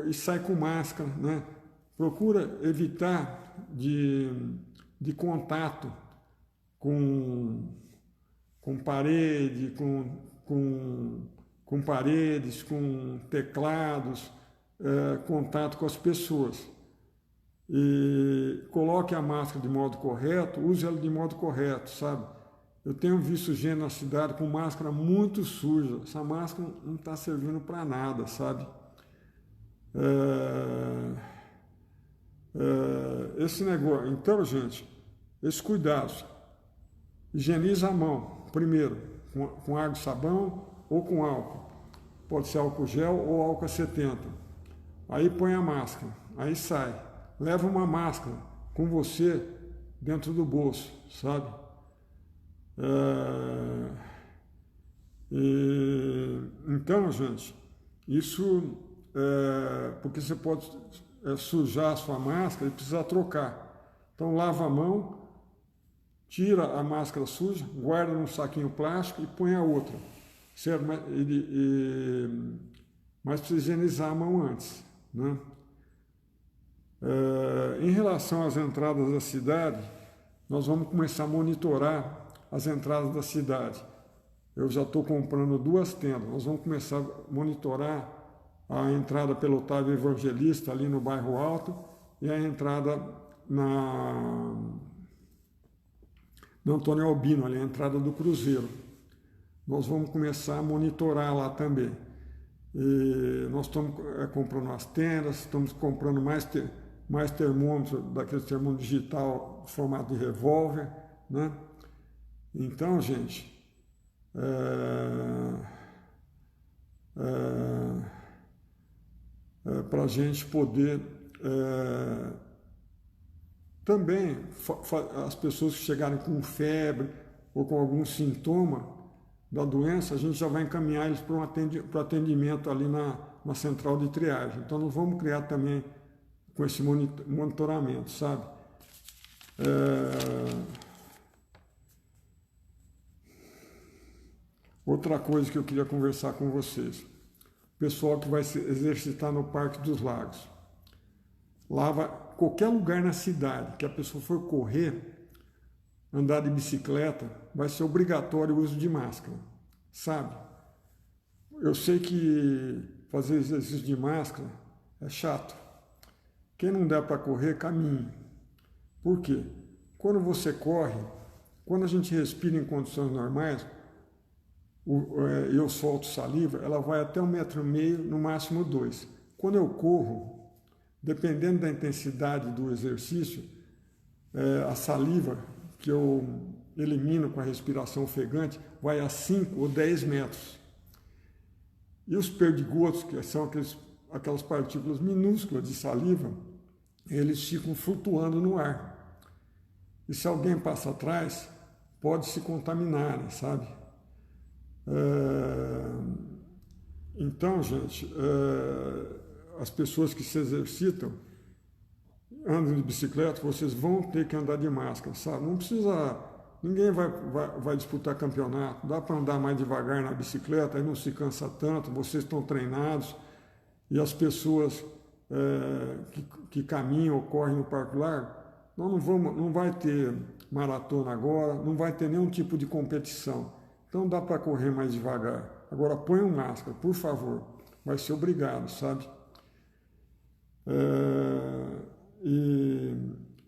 E sai com máscara, né? Procura evitar de contato com parede, com paredes, com teclados, contato com as pessoas. E coloque a máscara de modo correto, use ela de modo correto, sabe? Eu tenho visto gente na cidade com máscara muito suja. Essa máscara não está servindo para nada, sabe? Esse negócio. Então, gente, esses cuidados. Higieniza a mão, primeiro, com água e sabão ou com álcool. Pode ser álcool gel ou álcool 70. Aí põe a máscara, aí sai. Leva uma máscara com você dentro do bolso, sabe? Então, gente, isso porque você pode sujar a sua máscara e precisar trocar. Então, lava a mão, tira a máscara suja, guarda num saquinho plástico e põe a outra. Certo? Mas precisa higienizar a mão antes, né? Em relação às entradas da cidade, nós vamos começar a monitorar as entradas da cidade. Eu já estou comprando 2 tendas, nós vamos começar a monitorar a entrada pelo Otávio Evangelista, ali no Bairro Alto, e a entrada na Antônio Albino, ali a entrada do Cruzeiro. Nós vamos começar a monitorar lá também. E nós estamos comprando as tendas, estamos comprando mais termômetros, daqueles termômetros digital, formato de revólver, né? Então, gente, para a gente poder também, as pessoas que chegarem com febre ou com algum sintoma da doença, a gente já vai encaminhar eles para o atendimento ali na central de triagem. Então, nós vamos criar também com esse monitoramento, sabe? Outra coisa que eu queria conversar com vocês, o pessoal que vai se exercitar no Parque dos Lagos. Lá qualquer lugar na cidade que a pessoa for correr, andar de bicicleta, vai ser obrigatório o uso de máscara, sabe? Eu sei que fazer exercício de máscara é chato. Quem não der para correr, caminhe. Por quê? Quando você corre, quando a gente respira em condições normais, eu solto saliva, ela vai até 1,5 m, no máximo 2. Quando eu corro, dependendo da intensidade do exercício, a saliva que eu elimino com a respiração ofegante vai a 5 ou 10 metros. E os perdigotos, que são aquelas partículas minúsculas de saliva, eles ficam flutuando no ar. E se alguém passa atrás, pode se contaminar, né, sabe? Então, gente, as pessoas que se exercitam, andam de bicicleta, vocês vão ter que andar de máscara, sabe? Não precisa, ninguém vai disputar campeonato, dá para andar mais devagar na bicicleta, aí não se cansa tanto, vocês estão treinados, e as pessoas que caminham ou correm no Parque Largo, não vai ter maratona agora, não vai ter nenhum tipo de competição, então dá para correr mais devagar. Agora ponham máscara, por favor, vai ser obrigado, sabe? E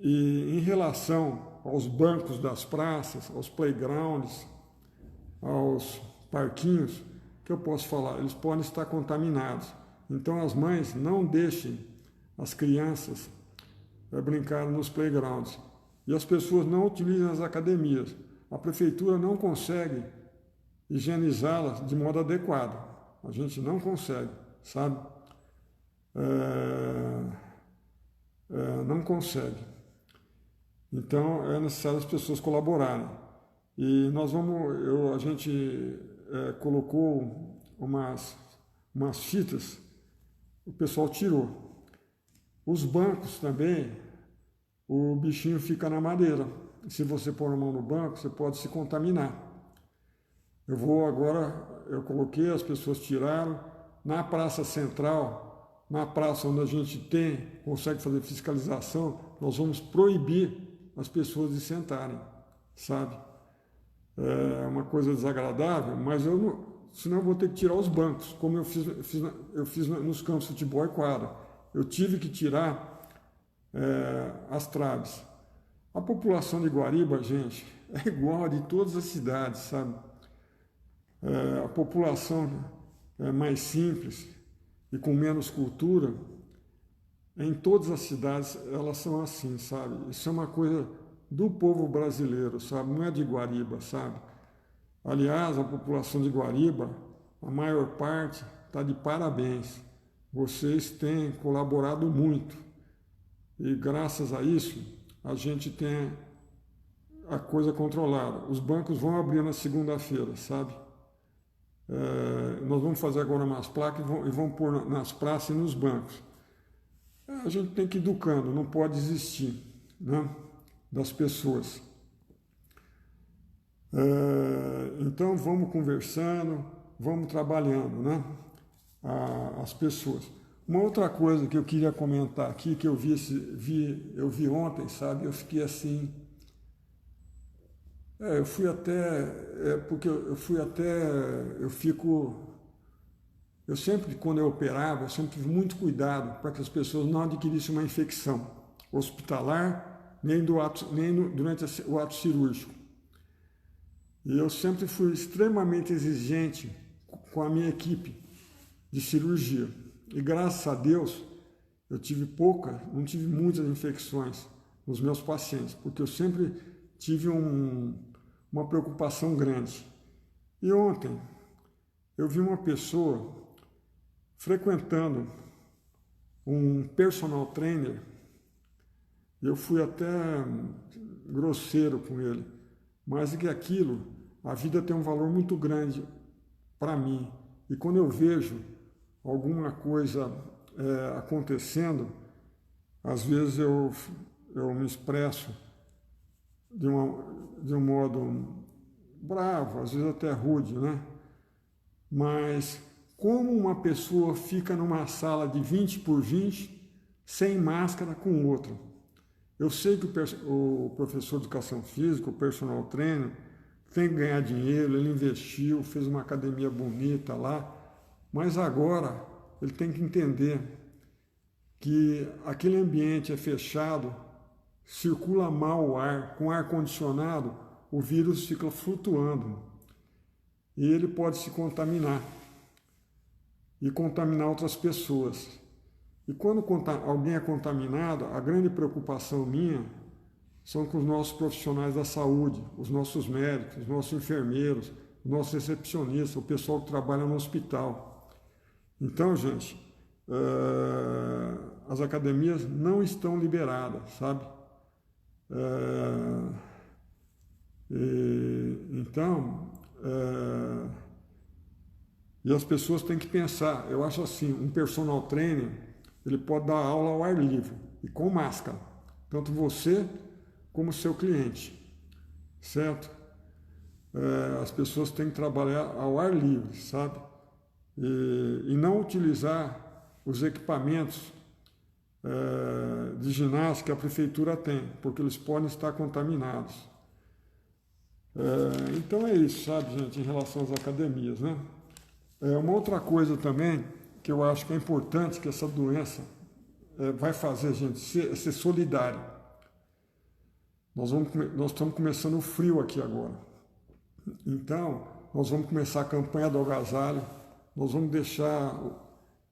em relação aos bancos das praças, aos playgrounds, aos parquinhos, o que eu posso falar? Eles podem estar contaminados. Então as mães não deixem as crianças brincarem nos playgrounds. E as pessoas não utilizam as academias. A prefeitura não consegue higienizá-las de modo adequado. A gente não consegue, sabe? Não consegue. Então é necessário as pessoas colaborarem. E a gente colocou umas fitas, o pessoal tirou. Os bancos também, o bichinho fica na madeira. Se você pôr a mão no banco, você pode se contaminar. Eu coloquei, as pessoas tiraram. Na praça central, na praça onde a gente consegue fazer fiscalização, nós vamos proibir as pessoas de sentarem, sabe? É uma coisa desagradável, mas senão eu vou ter que tirar os bancos, como eu fiz nos campos de futebol e quadra. Eu tive que tirar as traves. A população de Guariba, gente, é igual a de todas as cidades, sabe? A população é mais simples e com menos cultura, em todas as cidades elas são assim, sabe? Isso é uma coisa do povo brasileiro, sabe? Não é de Guariba, sabe? Aliás, a população de Guariba, a maior parte, está de parabéns. Vocês têm colaborado muito e graças a isso a gente tem a coisa controlada. Os bancos vão abrir na segunda-feira, sabe? Nós vamos fazer agora umas placas e vamos pôr nas praças e nos bancos. A gente tem que ir educando, não pode desistir, né, das pessoas. Então vamos conversando, vamos trabalhando, né, as pessoas. Uma outra coisa que eu queria comentar aqui, que eu vi ontem, sabe, eu fiquei assim... eu fico eu sempre, quando eu operava, eu sempre tive muito cuidado para que as pessoas não adquirissem uma infecção hospitalar, durante o ato cirúrgico. E eu sempre fui extremamente exigente com a minha equipe de cirurgia. E graças a Deus, eu não tive muitas infecções nos meus pacientes, porque eu sempre tive uma preocupação grande. E ontem, eu vi uma pessoa frequentando um personal trainer, e eu fui até grosseiro com ele, mas é que aquilo, a vida tem um valor muito grande para mim. E quando eu vejo alguma coisa acontecendo, às vezes eu me expresso de um modo bravo, às vezes até rude, né? Mas como uma pessoa fica numa sala de 20 por 20 sem máscara com outra? Eu sei que o professor de educação física, o personal trainer, tem que ganhar dinheiro, ele investiu, fez uma academia bonita lá, mas agora ele tem que entender que aquele ambiente é fechado, circula mal o ar, com ar-condicionado, o vírus fica flutuando e ele pode se contaminar e contaminar outras pessoas. E quando alguém é contaminado, a grande preocupação minha são com os nossos profissionais da saúde, os nossos médicos, os nossos enfermeiros, os nossos recepcionistas, o pessoal que trabalha no hospital. Então, gente, as academias não estão liberadas, sabe? E as pessoas têm que pensar, eu acho assim, um personal trainer, ele pode dar aula ao ar livre e com máscara, tanto você como seu cliente, certo? As pessoas têm que trabalhar ao ar livre, sabe? E não utilizar os equipamentos de ginástica que a prefeitura tem, porque eles podem estar contaminados. Então é isso, sabe, gente, em relação às academias, né? Uma outra coisa também que eu acho que é importante que essa doença vai fazer a gente ser solidário. Nós estamos começando o frio aqui agora. Então, nós vamos começar a campanha do agasalho, nós vamos deixar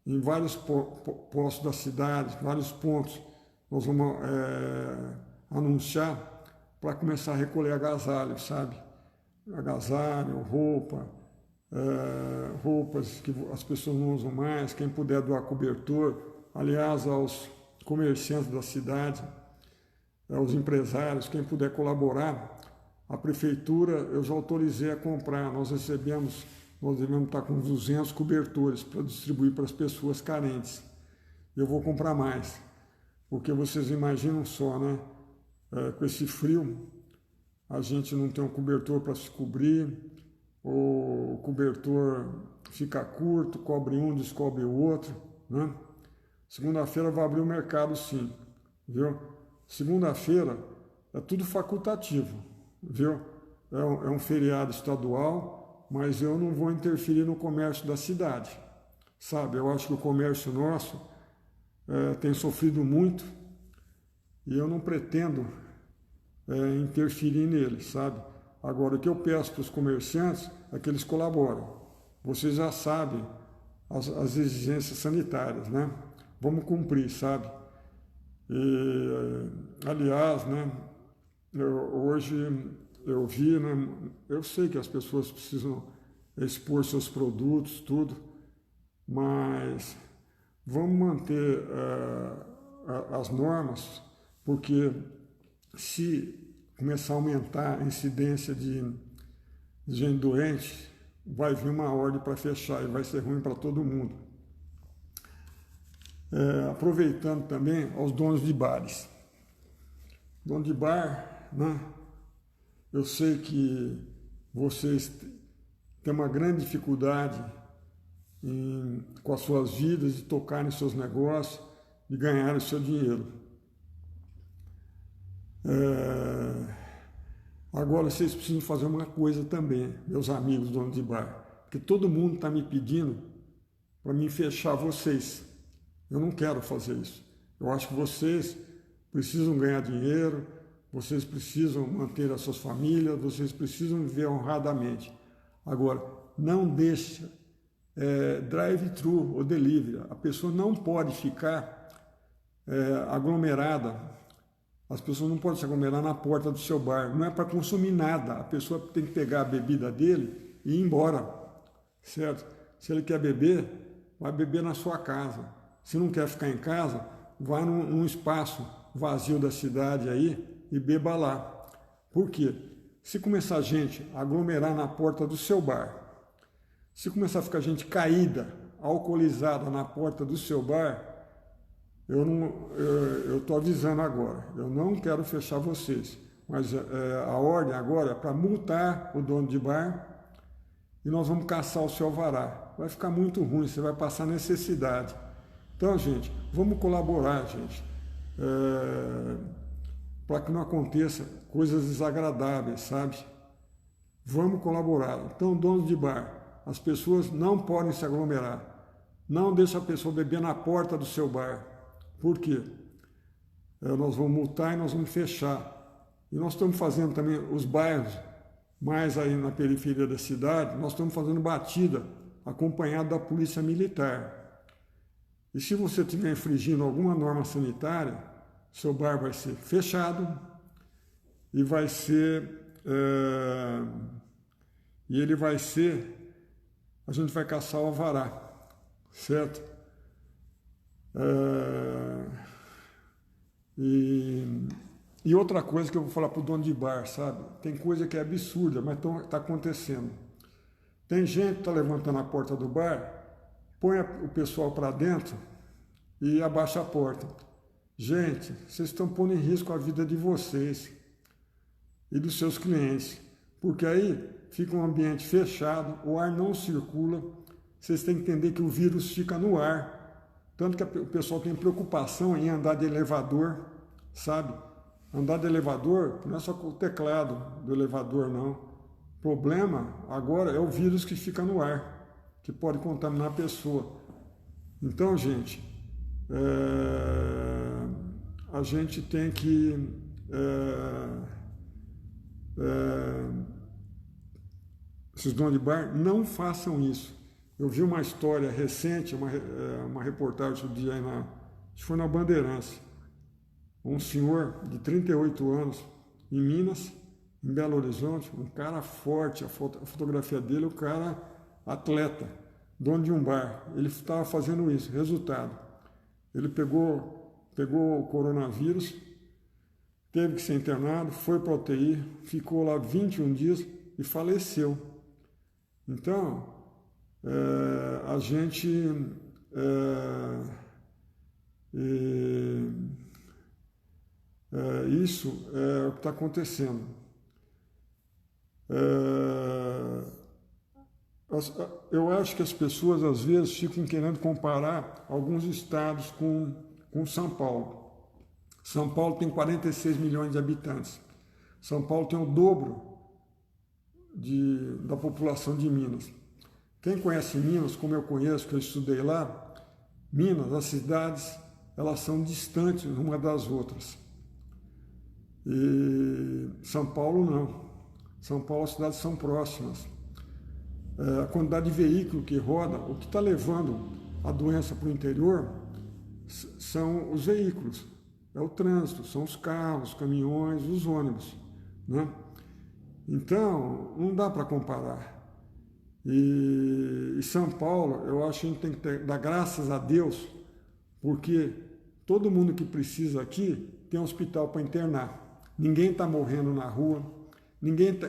em vários postos da cidade, vários pontos, nós vamos anunciar para começar a recolher agasalho, sabe? Agasalho, roupas que as pessoas não usam mais, quem puder doar cobertor, aliás, aos comerciantes da cidade, aos empresários, quem puder colaborar, a prefeitura, eu já autorizei a comprar, nós devemos estar com 200 cobertores para distribuir para as pessoas carentes. Eu vou comprar mais, porque vocês imaginam só, né? Com esse frio, a gente não tem um cobertor para se cobrir, o cobertor fica curto, cobre um, descobre o outro, né? Segunda-feira vai abrir o mercado, sim, viu? Segunda-feira é tudo facultativo, viu? É um feriado estadual, mas eu não vou interferir no comércio da cidade, sabe? Eu acho que o comércio nosso tem sofrido muito e eu não pretendo interferir nele, sabe? Agora, o que eu peço para os comerciantes é que eles colaboram. Vocês já sabem as exigências sanitárias, né? Vamos cumprir, sabe? E, aliás, né? Hoje eu vi, né? Eu sei que as pessoas precisam expor seus produtos, tudo, mas vamos manter as normas, porque se começar a aumentar a incidência de gente doente, vai vir uma ordem para fechar e vai ser ruim para todo mundo. Aproveitando também aos donos de bares. Dono de bar, né? Eu sei que vocês têm uma grande dificuldade com as suas vidas, de tocarem seus negócios, de ganharem seu dinheiro. Agora vocês precisam fazer uma coisa também, meus amigos donos de bar, porque todo mundo está me pedindo para mim fechar vocês. Eu não quero fazer isso. Eu acho que vocês precisam ganhar dinheiro, vocês precisam manter as suas famílias, vocês precisam viver honradamente. Agora, não deixe drive-thru ou delivery. A pessoa não pode ficar aglomerada. As pessoas não podem se aglomerar na porta do seu bar. Não é para consumir nada. A pessoa tem que pegar a bebida dele e ir embora, certo? Se ele quer beber, vai beber na sua casa. Se não quer ficar em casa, vá num espaço vazio da cidade aí e beba lá. Por quê? Se começar a gente a aglomerar na porta do seu bar, se começar a ficar gente caída, alcoolizada na porta do seu bar, eu estou avisando agora, eu não quero fechar vocês, mas a ordem agora é para multar o dono de bar e nós vamos caçar o seu alvará. Vai ficar muito ruim, você vai passar necessidade. Então, gente, vamos colaborar, gente, para que não aconteça coisas desagradáveis, sabe? Vamos colaborar. Então, dono de bar, as pessoas não podem se aglomerar. Não deixe a pessoa beber na porta do seu bar. Por quê? Nós vamos multar e nós vamos fechar. E nós estamos fazendo também os bairros mais aí na periferia da cidade, nós estamos fazendo batida acompanhado da polícia militar. E se você estiver infringindo alguma norma sanitária, seu bar vai ser fechado e vai ser... e ele vai ser... A gente vai caçar o alvará, certo? E outra coisa que eu vou falar para o dono de bar, sabe? Tem coisa que é absurda, mas está acontecendo. Tem gente que está levantando a porta do bar, põe o pessoal para dentro e abaixa a porta. Gente, vocês estão pondo em risco a vida de vocês e dos seus clientes, porque aí fica um ambiente fechado, o ar não circula, vocês têm que entender que o vírus fica no ar. Tanto que o pessoal tem preocupação em andar de elevador, sabe? Andar de elevador não é só com o teclado do elevador, não. O problema agora é o vírus que fica no ar, que pode contaminar a pessoa. Então, gente, a gente tem que... esses donos de bar, não façam isso. Eu vi uma história recente, uma reportagem outro dia aí acho que foi na Bandeirantes. Um senhor de 38 anos, em Minas, em Belo Horizonte, um cara forte, a fotografia dele, o cara atleta, dono de um bar. Ele estava fazendo isso, resultado. Ele pegou o coronavírus, teve que ser internado, foi para a UTI, ficou lá 21 dias e faleceu. Então, a gente isso é o que está acontecendo. Eu acho que as pessoas às vezes ficam querendo comparar alguns estados com São Paulo. São Paulo tem 46 milhões de habitantes. São Paulo tem o dobro da população de Minas. Quem conhece Minas, como eu conheço, que eu estudei lá, Minas, as cidades, elas são distantes uma das outras. E São Paulo não. São Paulo, as cidades são próximas. A quantidade de veículo que roda, o que está levando a doença para o interior são os veículos, é o trânsito, são os carros, os caminhões, os ônibus, né? Então, não dá para comparar. E São Paulo, eu acho que a gente tem que dar graças a Deus, porque todo mundo que precisa aqui tem um hospital para internar. Ninguém está morrendo na rua,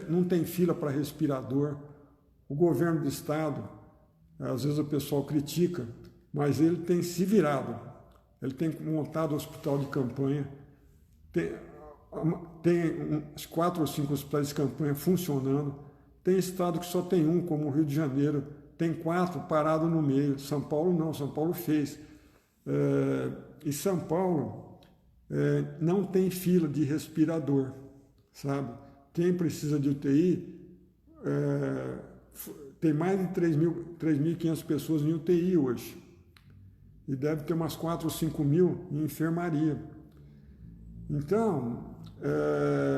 não tem fila para respirador. O governo do estado, às vezes o pessoal critica, mas ele tem se virado. Ele tem montado hospital de campanha, tem uns 4 ou 5 hospitais de campanha funcionando. Tem estado que só tem um, como o Rio de Janeiro, tem 4 parados no meio. São Paulo não, São Paulo fez. E São Paulo não tem fila de respirador, sabe? Quem precisa de UTI tem mais de 3.500 pessoas em UTI hoje. E deve ter umas 4 ou 5 mil em enfermaria. Então,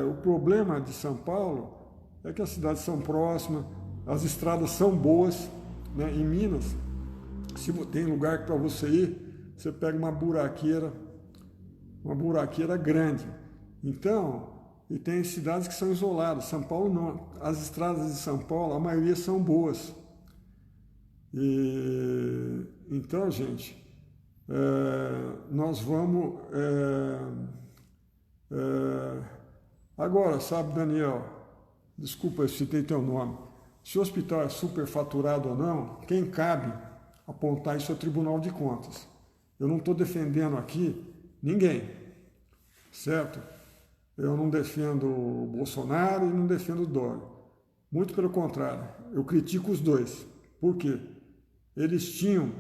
o problema de São Paulo é que as cidades são próximas, as estradas são boas, né? Em Minas, se tem lugar para você ir, você pega uma buraqueira grande. Então, e tem cidades que são isoladas. São Paulo não. As estradas de São Paulo, a maioria são boas. Então, gente, nós vamos... agora, sabe, Daniel, desculpa, eu citei teu nome. Se o hospital é superfaturado ou não, quem cabe apontar isso é o Tribunal de Contas. Eu não estou defendendo aqui ninguém, certo? Eu não defendo o Bolsonaro e não defendo o Dória. Muito pelo contrário, eu critico os dois. Por quê? Eles tinham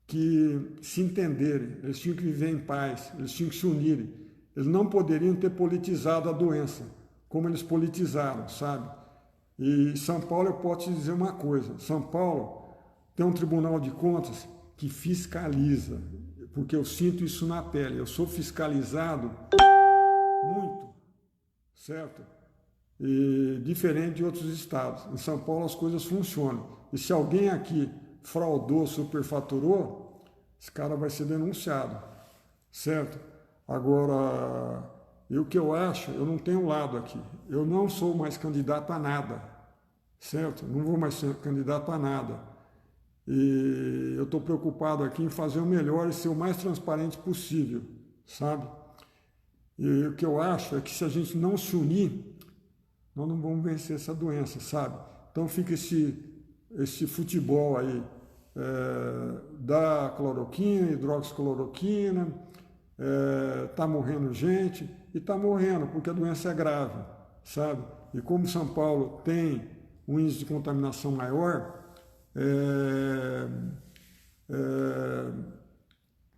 que se entenderem, eles tinham que viver em paz, eles tinham que se unirem. Eles não poderiam ter politizado a doença, como eles politizaram, sabe? E São Paulo, eu posso te dizer uma coisa, São Paulo tem um Tribunal de Contas que fiscaliza, porque eu sinto isso na pele, eu sou fiscalizado muito, certo? E diferente de outros estados. Em São Paulo as coisas funcionam. E se alguém aqui fraudou, superfaturou, esse cara vai ser denunciado, certo? Agora, e o que eu acho, eu não tenho lado aqui. Eu não sou mais candidato a nada, certo? Não vou mais ser candidato a nada. E eu estou preocupado aqui em fazer o melhor e ser o mais transparente possível, sabe? E o que eu acho é que se a gente não se unir, nós não vamos vencer essa doença, sabe? Então fica esse futebol aí da cloroquina, hidroxicloroquina, tá morrendo gente, e tá morrendo porque a doença é grave, sabe? E como São Paulo tem um índice de contaminação maior,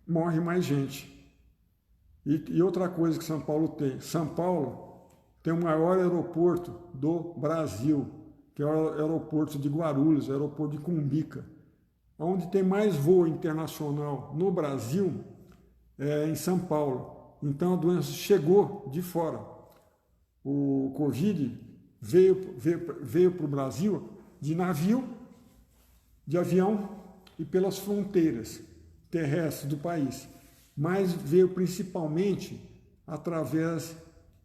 morre mais gente. E outra coisa que São Paulo tem o maior aeroporto do Brasil, que é o aeroporto de Guarulhos, o aeroporto de Cumbica. Onde tem mais voo internacional no Brasil é em São Paulo. Então a doença chegou de fora. O Covid veio para o Brasil de navio, de avião e pelas fronteiras terrestres do país. Mas veio principalmente através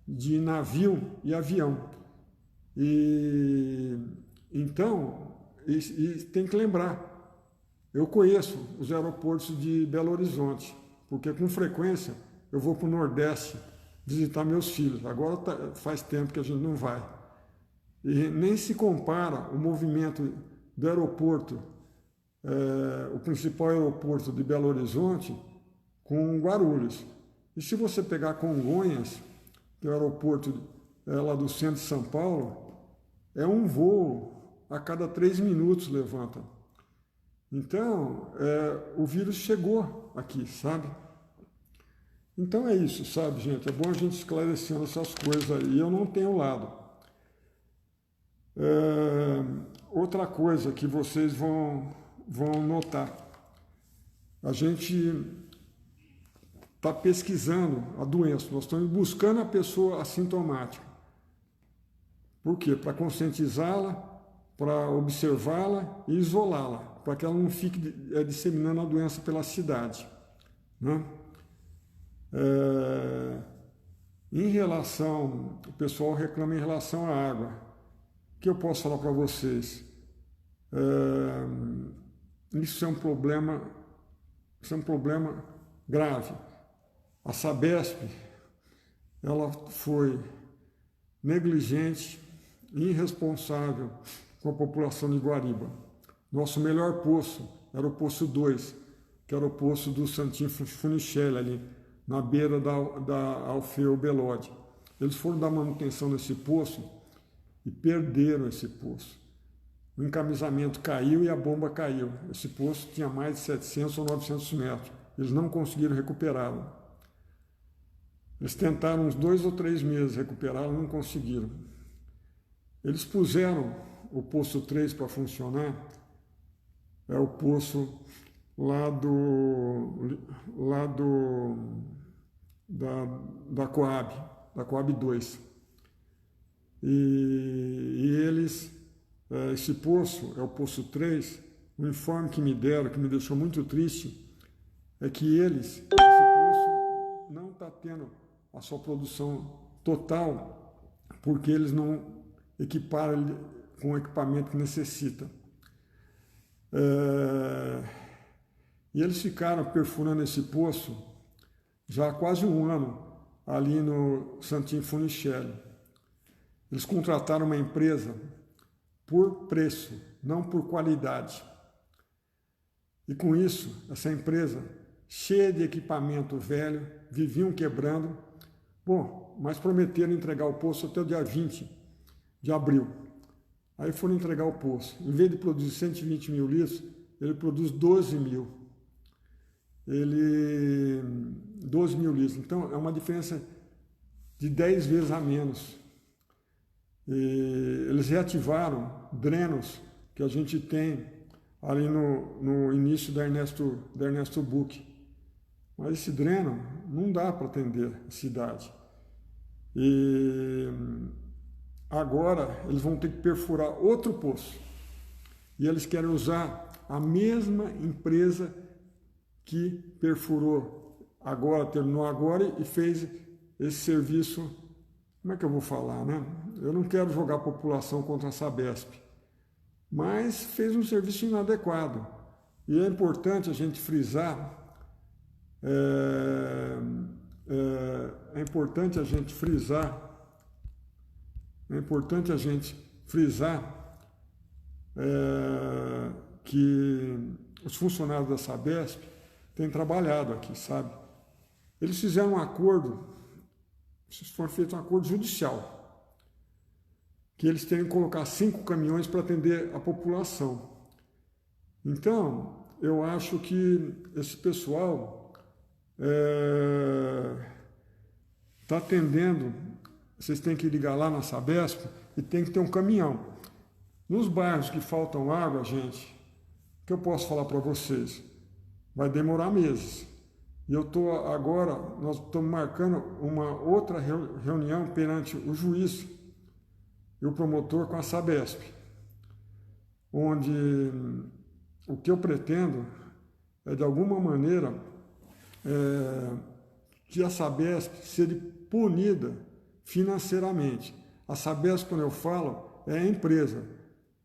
de navio e avião. Então, tem que lembrar, eu conheço os aeroportos de Belo Horizonte, porque com frequência eu vou para o Nordeste visitar meus filhos. Agora faz tempo que a gente não vai. E nem se compara o movimento do aeroporto, o principal aeroporto de Belo Horizonte, com Guarulhos. E se você pegar Congonhas, que é o aeroporto lá do centro de São Paulo, é um voo a cada 3 minutos levanta. Então, o vírus chegou aqui, sabe? Então é isso, sabe, gente? É bom a gente esclarecendo essas coisas aí. Eu não tenho lado. Outra coisa que vocês vão notar. A gente está pesquisando a doença. Nós estamos buscando a pessoa assintomática. Por quê? Para conscientizá-la, para observá-la e isolá-la, para que ela não fique disseminando a doença pela cidade, né? Em relação, o pessoal reclama em relação à água. O que eu posso falar para vocês? Isso é um problema grave. A Sabesp, ela foi negligente, irresponsável com a população de Guariba. Nosso melhor poço era o Poço 2, que era o poço do Santinho Funicelli, ali na beira da Alfeu Belode. Eles foram dar manutenção nesse poço e perderam esse poço. O encamisamento caiu e a bomba caiu. Esse poço tinha mais de 700 ou 900 metros. Eles não conseguiram recuperá-lo. Eles tentaram uns 2 ou 3 meses recuperá-lo, não conseguiram. Eles puseram o poço 3 para funcionar, é o poço da Coab 2. E eles, esse poço, é o poço 3, o informe que me deram, que me deixou muito triste, é que esse poço não está tendo a sua produção total, porque eles não equiparam ele com o equipamento que necessita. E eles ficaram perfurando esse poço já há quase um ano, ali no Santinho Funicelli. Eles contrataram uma empresa por preço, não por qualidade. E com isso, essa empresa, cheia de equipamento velho, viviam quebrando. Bom, mas prometeram entregar o poço até o dia 20 de abril. Aí foram entregar o poço. Em vez de produzir 120 mil litros, ele produz 12 mil. 12 mil litros. Então, é uma diferença de 10 vezes a menos. E eles reativaram drenos que a gente tem ali no início da Ernesto Buch. Mas esse dreno não dá para atender a cidade. E agora eles vão ter que perfurar outro poço. E eles querem usar a mesma empresa que perfurou agora, terminou agora e fez esse serviço. Como é que eu vou falar, né? Eu não quero jogar a população contra a Sabesp, mas fez um serviço inadequado. E é importante a gente frisar, que os funcionários da Sabesp têm trabalhado aqui, sabe? Eles fizeram um acordo, foi feito um acordo judicial, que eles têm que colocar 5 caminhões para atender a população. Então, eu acho que esse pessoal está atendendo. Vocês têm que ligar lá na Sabesp e tem que ter um caminhão. Nos bairros que faltam água, gente, o que eu posso falar para vocês? Vai demorar meses. E nós estamos marcando uma outra reunião perante o juiz e o promotor com a Sabesp, onde o que eu pretendo é, de alguma maneira, que a Sabesp seja punida financeiramente. A Sabesp, quando eu falo, é a empresa,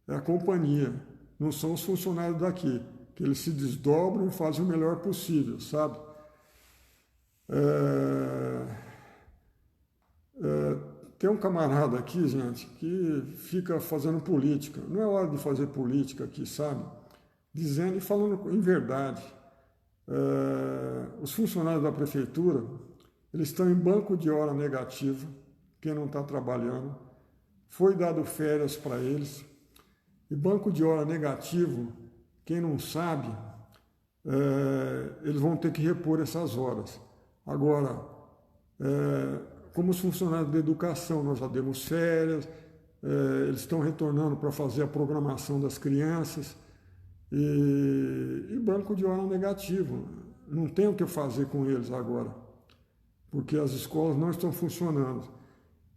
é a companhia, não são os funcionários daqui, que eles se desdobram e fazem o melhor possível, sabe? Tem um camarada aqui, gente, que fica fazendo política. Não é hora de fazer política aqui, sabe? Dizendo e falando em verdade. Os funcionários da prefeitura, eles estão em banco de hora negativo, quem não está trabalhando. Foi dado férias para eles. E banco de hora negativo, quem não sabe, eles vão ter que repor essas horas. Agora, como os funcionários da educação, nós já demos férias, eles estão retornando para fazer a programação das crianças, e banco de hora negativo. Não tem o que fazer com eles agora, porque as escolas não estão funcionando.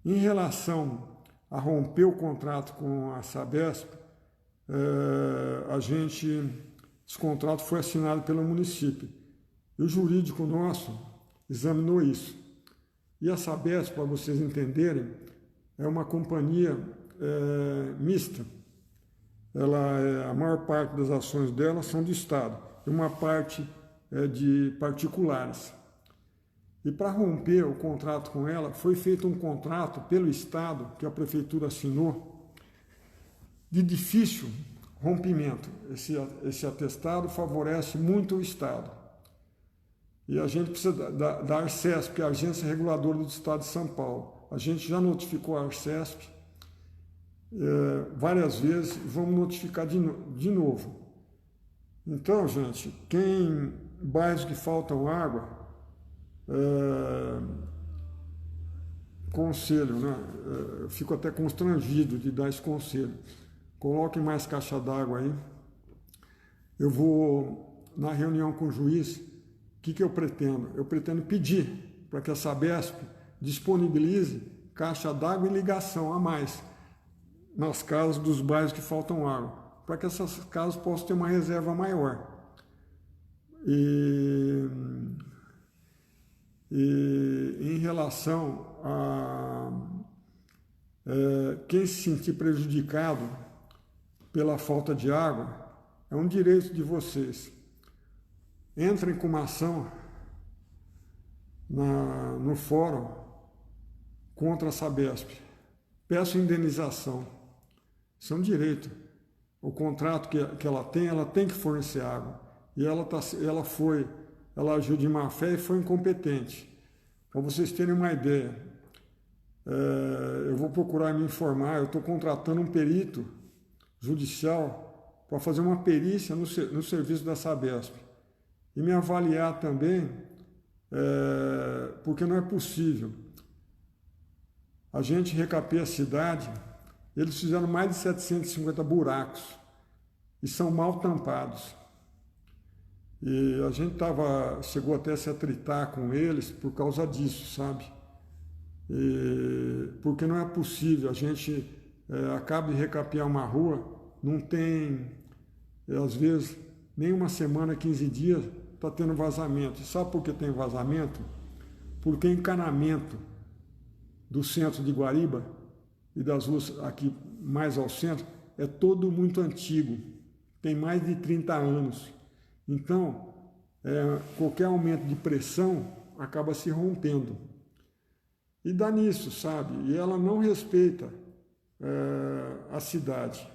Em relação a romper o contrato com a Sabesp, esse contrato foi assinado pelo município. E o jurídico nosso examinou isso. E a Sabesp, para vocês entenderem, é uma companhia mista. A maior parte das ações dela são do Estado, e uma parte é de particulares. E para romper o contrato com ela, foi feito um contrato pelo Estado, que a Prefeitura assinou, de difícil rompimento. Esse atestado favorece muito o Estado. E a gente precisa da Arcesp, que é a Agência Reguladora do Estado de São Paulo. A gente já notificou a Arcesp várias vezes e vamos notificar de novo. Então, gente, bairros que faltam água, conselho, né? Eu fico até constrangido de dar esse conselho. coloquem mais caixa d'água aí. Eu vou, na reunião com o juiz, o que eu pretendo? Eu pretendo pedir para que a Sabesp disponibilize caixa d'água e ligação a mais nas casas dos bairros que faltam água, para que essas casas possam ter uma reserva maior. E em relação a quem se sentir prejudicado pela falta de água, é um direito de vocês. Entrem com uma ação no fórum contra a Sabesp. Peçam indenização. Isso é um direito. O contrato que ela tem que fornecer água. E ela agiu de má fé e foi incompetente. Para vocês terem uma ideia, eu vou procurar me informar, eu estou contratando um perito judicial para fazer uma perícia no serviço da Sabesp. E me avaliar também, porque não é possível. A gente recapeia a cidade, eles fizeram mais de 750 buracos e são mal tampados. E a gente chegou até a se atritar com eles por causa disso, sabe? Porque não é possível, a gente acaba de recapear uma rua, não tem, às vezes, nem uma semana, 15 dias, está tendo vazamento. E sabe por que tem vazamento? Porque encanamento do centro de Guariba e das ruas aqui mais ao centro é todo muito antigo, tem mais de 30 anos. Então, qualquer aumento de pressão acaba se rompendo. E dá nisso, sabe? E ela não respeita a cidade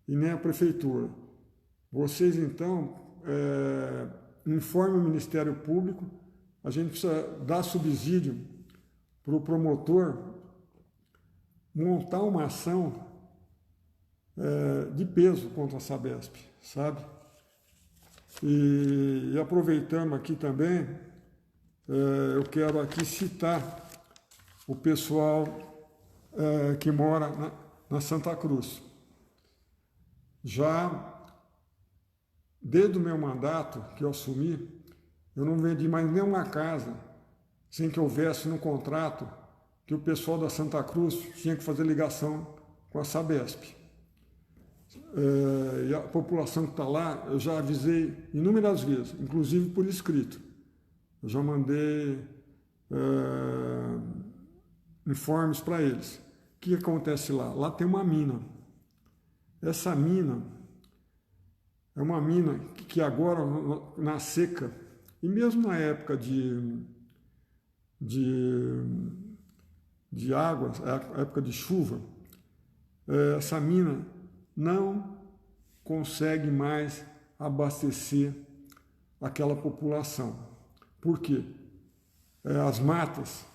e nem a prefeitura. Vocês, então, informem o Ministério Público, a gente precisa dar subsídio para o promotor montar uma ação de peso contra a Sabesp, sabe? E aproveitando aqui também, eu quero aqui citar o pessoal que mora na Santa Cruz. Já desde o meu mandato que eu assumi, eu não vendi mais nenhuma casa sem que houvesse no contrato que o pessoal da Santa Cruz tinha que fazer ligação com a Sabesp. E a população que está lá, eu já avisei inúmeras vezes, inclusive por escrito. Eu já mandei informes para eles. O que acontece lá? Lá tem uma mina. Essa mina é uma mina que agora, na seca, e mesmo na época de água, a época de chuva, essa mina não consegue mais abastecer aquela população. Por quê? As matas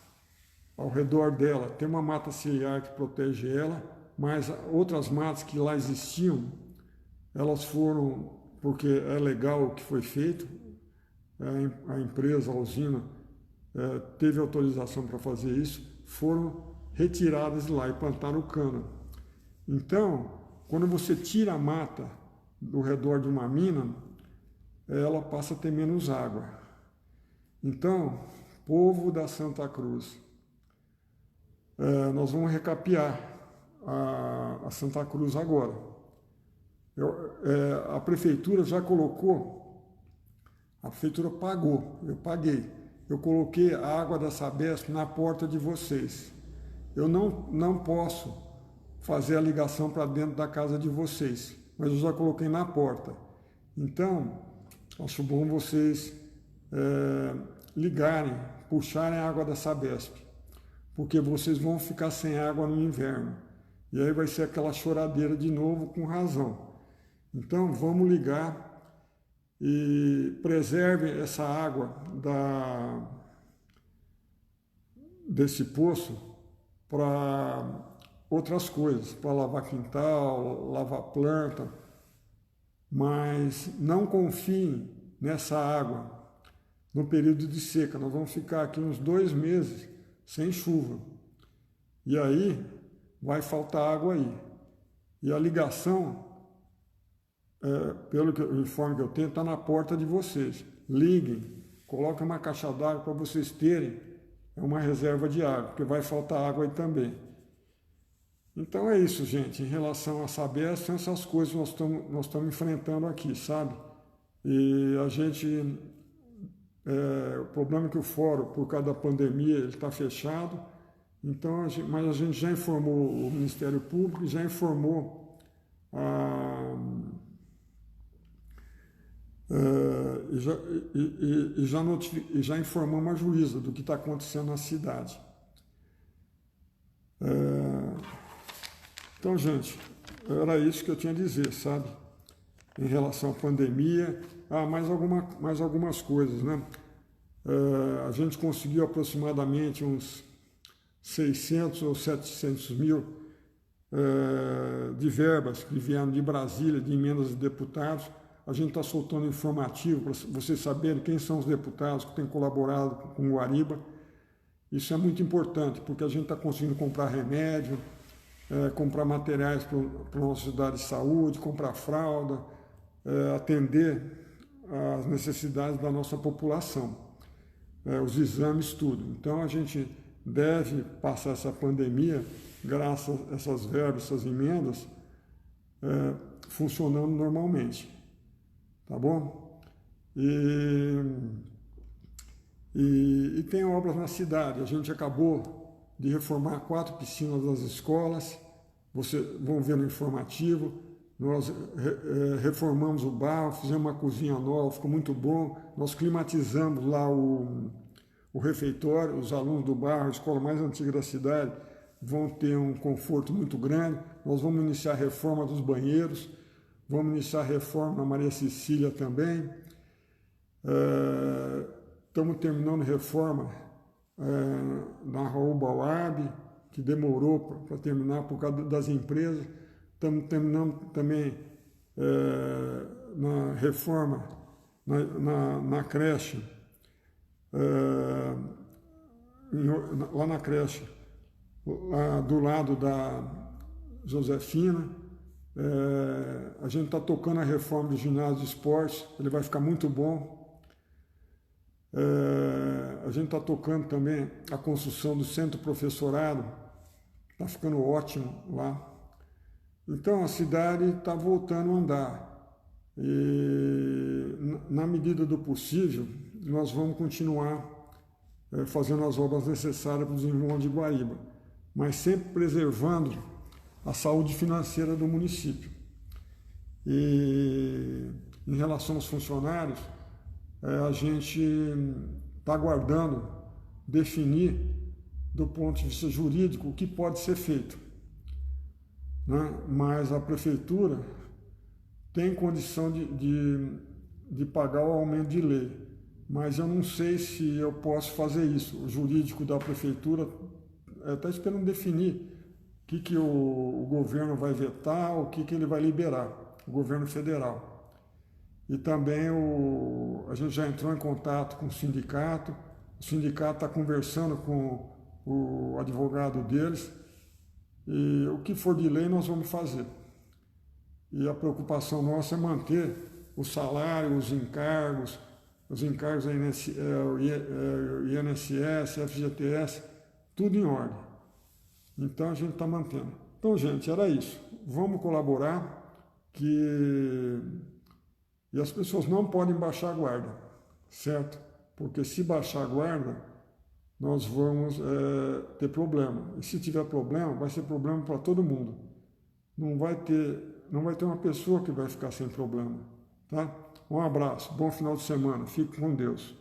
ao redor dela, tem uma mata ciliar que protege ela, mas outras matas que lá existiam, elas foram, porque é legal o que foi feito, a empresa, a usina, teve autorização para fazer isso, foram retiradas de lá e plantaram cana. Então, quando você tira a mata do redor de uma mina, ela passa a ter menos água. Então, povo da Santa Cruz, nós vamos recapear a Santa Cruz agora. A prefeitura já colocou, a prefeitura pagou, eu paguei. Eu coloquei a água da Sabesp na porta de vocês. Eu não posso fazer a ligação para dentro da casa de vocês, mas eu já coloquei na porta. Então, acho bom vocês ligarem, puxarem a água da Sabesp, porque vocês vão ficar sem água no inverno. E aí vai ser aquela choradeira de novo, com razão. Então, vamos ligar e preserve essa água desse poço para outras coisas, para lavar quintal, lavar planta, mas não confiem nessa água no período de seca. Nós vamos ficar aqui uns 2 meses sem chuva, e aí vai faltar água aí. E a ligação, o informe que eu tenho, está na porta de vocês. Liguem, coloquem uma caixa d'água para vocês terem uma reserva de água, porque vai faltar água aí também. Então é isso, gente. Em relação a Sabesp, são essas coisas que nós estamos enfrentando aqui, sabe? E a gente... o problema é que o fórum, por causa da pandemia, ele está fechado. Então, mas a gente já informou o Ministério Público, já informou já informamos a juíza do que está acontecendo na cidade. Então, gente, era isso que eu tinha a dizer, sabe? Em relação à pandemia, mais algumas coisas, né? A gente conseguiu aproximadamente uns 600 ou 700 mil de verbas que vieram de Brasília, de emendas de deputados. A gente está soltando informativo para vocês saberem quem são os deputados que têm colaborado com o Guariba. Isso é muito importante, porque a gente está conseguindo comprar remédio, comprar materiais para a nossa cidade de saúde, comprar fralda, atender às necessidades da nossa população, os exames, tudo. Então, a gente deve passar essa pandemia, graças a essas verbas, essas emendas, funcionando normalmente, tá bom? E tem obras na cidade. A gente acabou de reformar 4 piscinas das escolas, vocês vão ver no informativo. Nós reformamos o bar, fizemos uma cozinha nova, ficou muito bom. Nós climatizamos lá o refeitório, os alunos do bairro, a escola mais antiga da cidade, vão ter um conforto muito grande. Nós vamos iniciar a reforma dos banheiros, vamos iniciar a reforma na Maria Cecília também. Estamos terminando a reforma na Raul Bauab, que demorou para terminar por causa das empresas. Estamos terminando também na reforma na creche, lá na creche, lá do lado da Josefina. A gente está tocando a reforma do ginásio de esportes, ele vai ficar muito bom. A gente está tocando também a construção do centro professorado, está ficando ótimo lá. Então a cidade está voltando a andar e, na medida do possível, nós vamos continuar fazendo as obras necessárias para o desenvolvimento de Guariba, mas sempre preservando a saúde financeira do município. E em relação aos funcionários, a gente está aguardando definir, do ponto de vista jurídico, o que pode ser feito, né? Mas a prefeitura tem condição de pagar o aumento de lei, mas eu não sei se eu posso fazer isso. O jurídico da prefeitura está esperando definir o que o governo vai vetar, o que ele vai liberar, o governo federal. E também a gente já entrou em contato com o sindicato está conversando com o advogado deles, e o que for de lei nós vamos fazer. E a preocupação nossa é manter o salário, os encargos da INSS, FGTS, tudo em ordem. Então a gente está mantendo. Então, gente, era isso. Vamos colaborar, e as pessoas não podem baixar a guarda, certo? Porque se baixar a guarda, nós vamos ter problema. E se tiver problema, vai ser problema para todo mundo. Não vai ter uma pessoa que vai ficar sem problema, tá? Um abraço, bom final de semana, fique com Deus.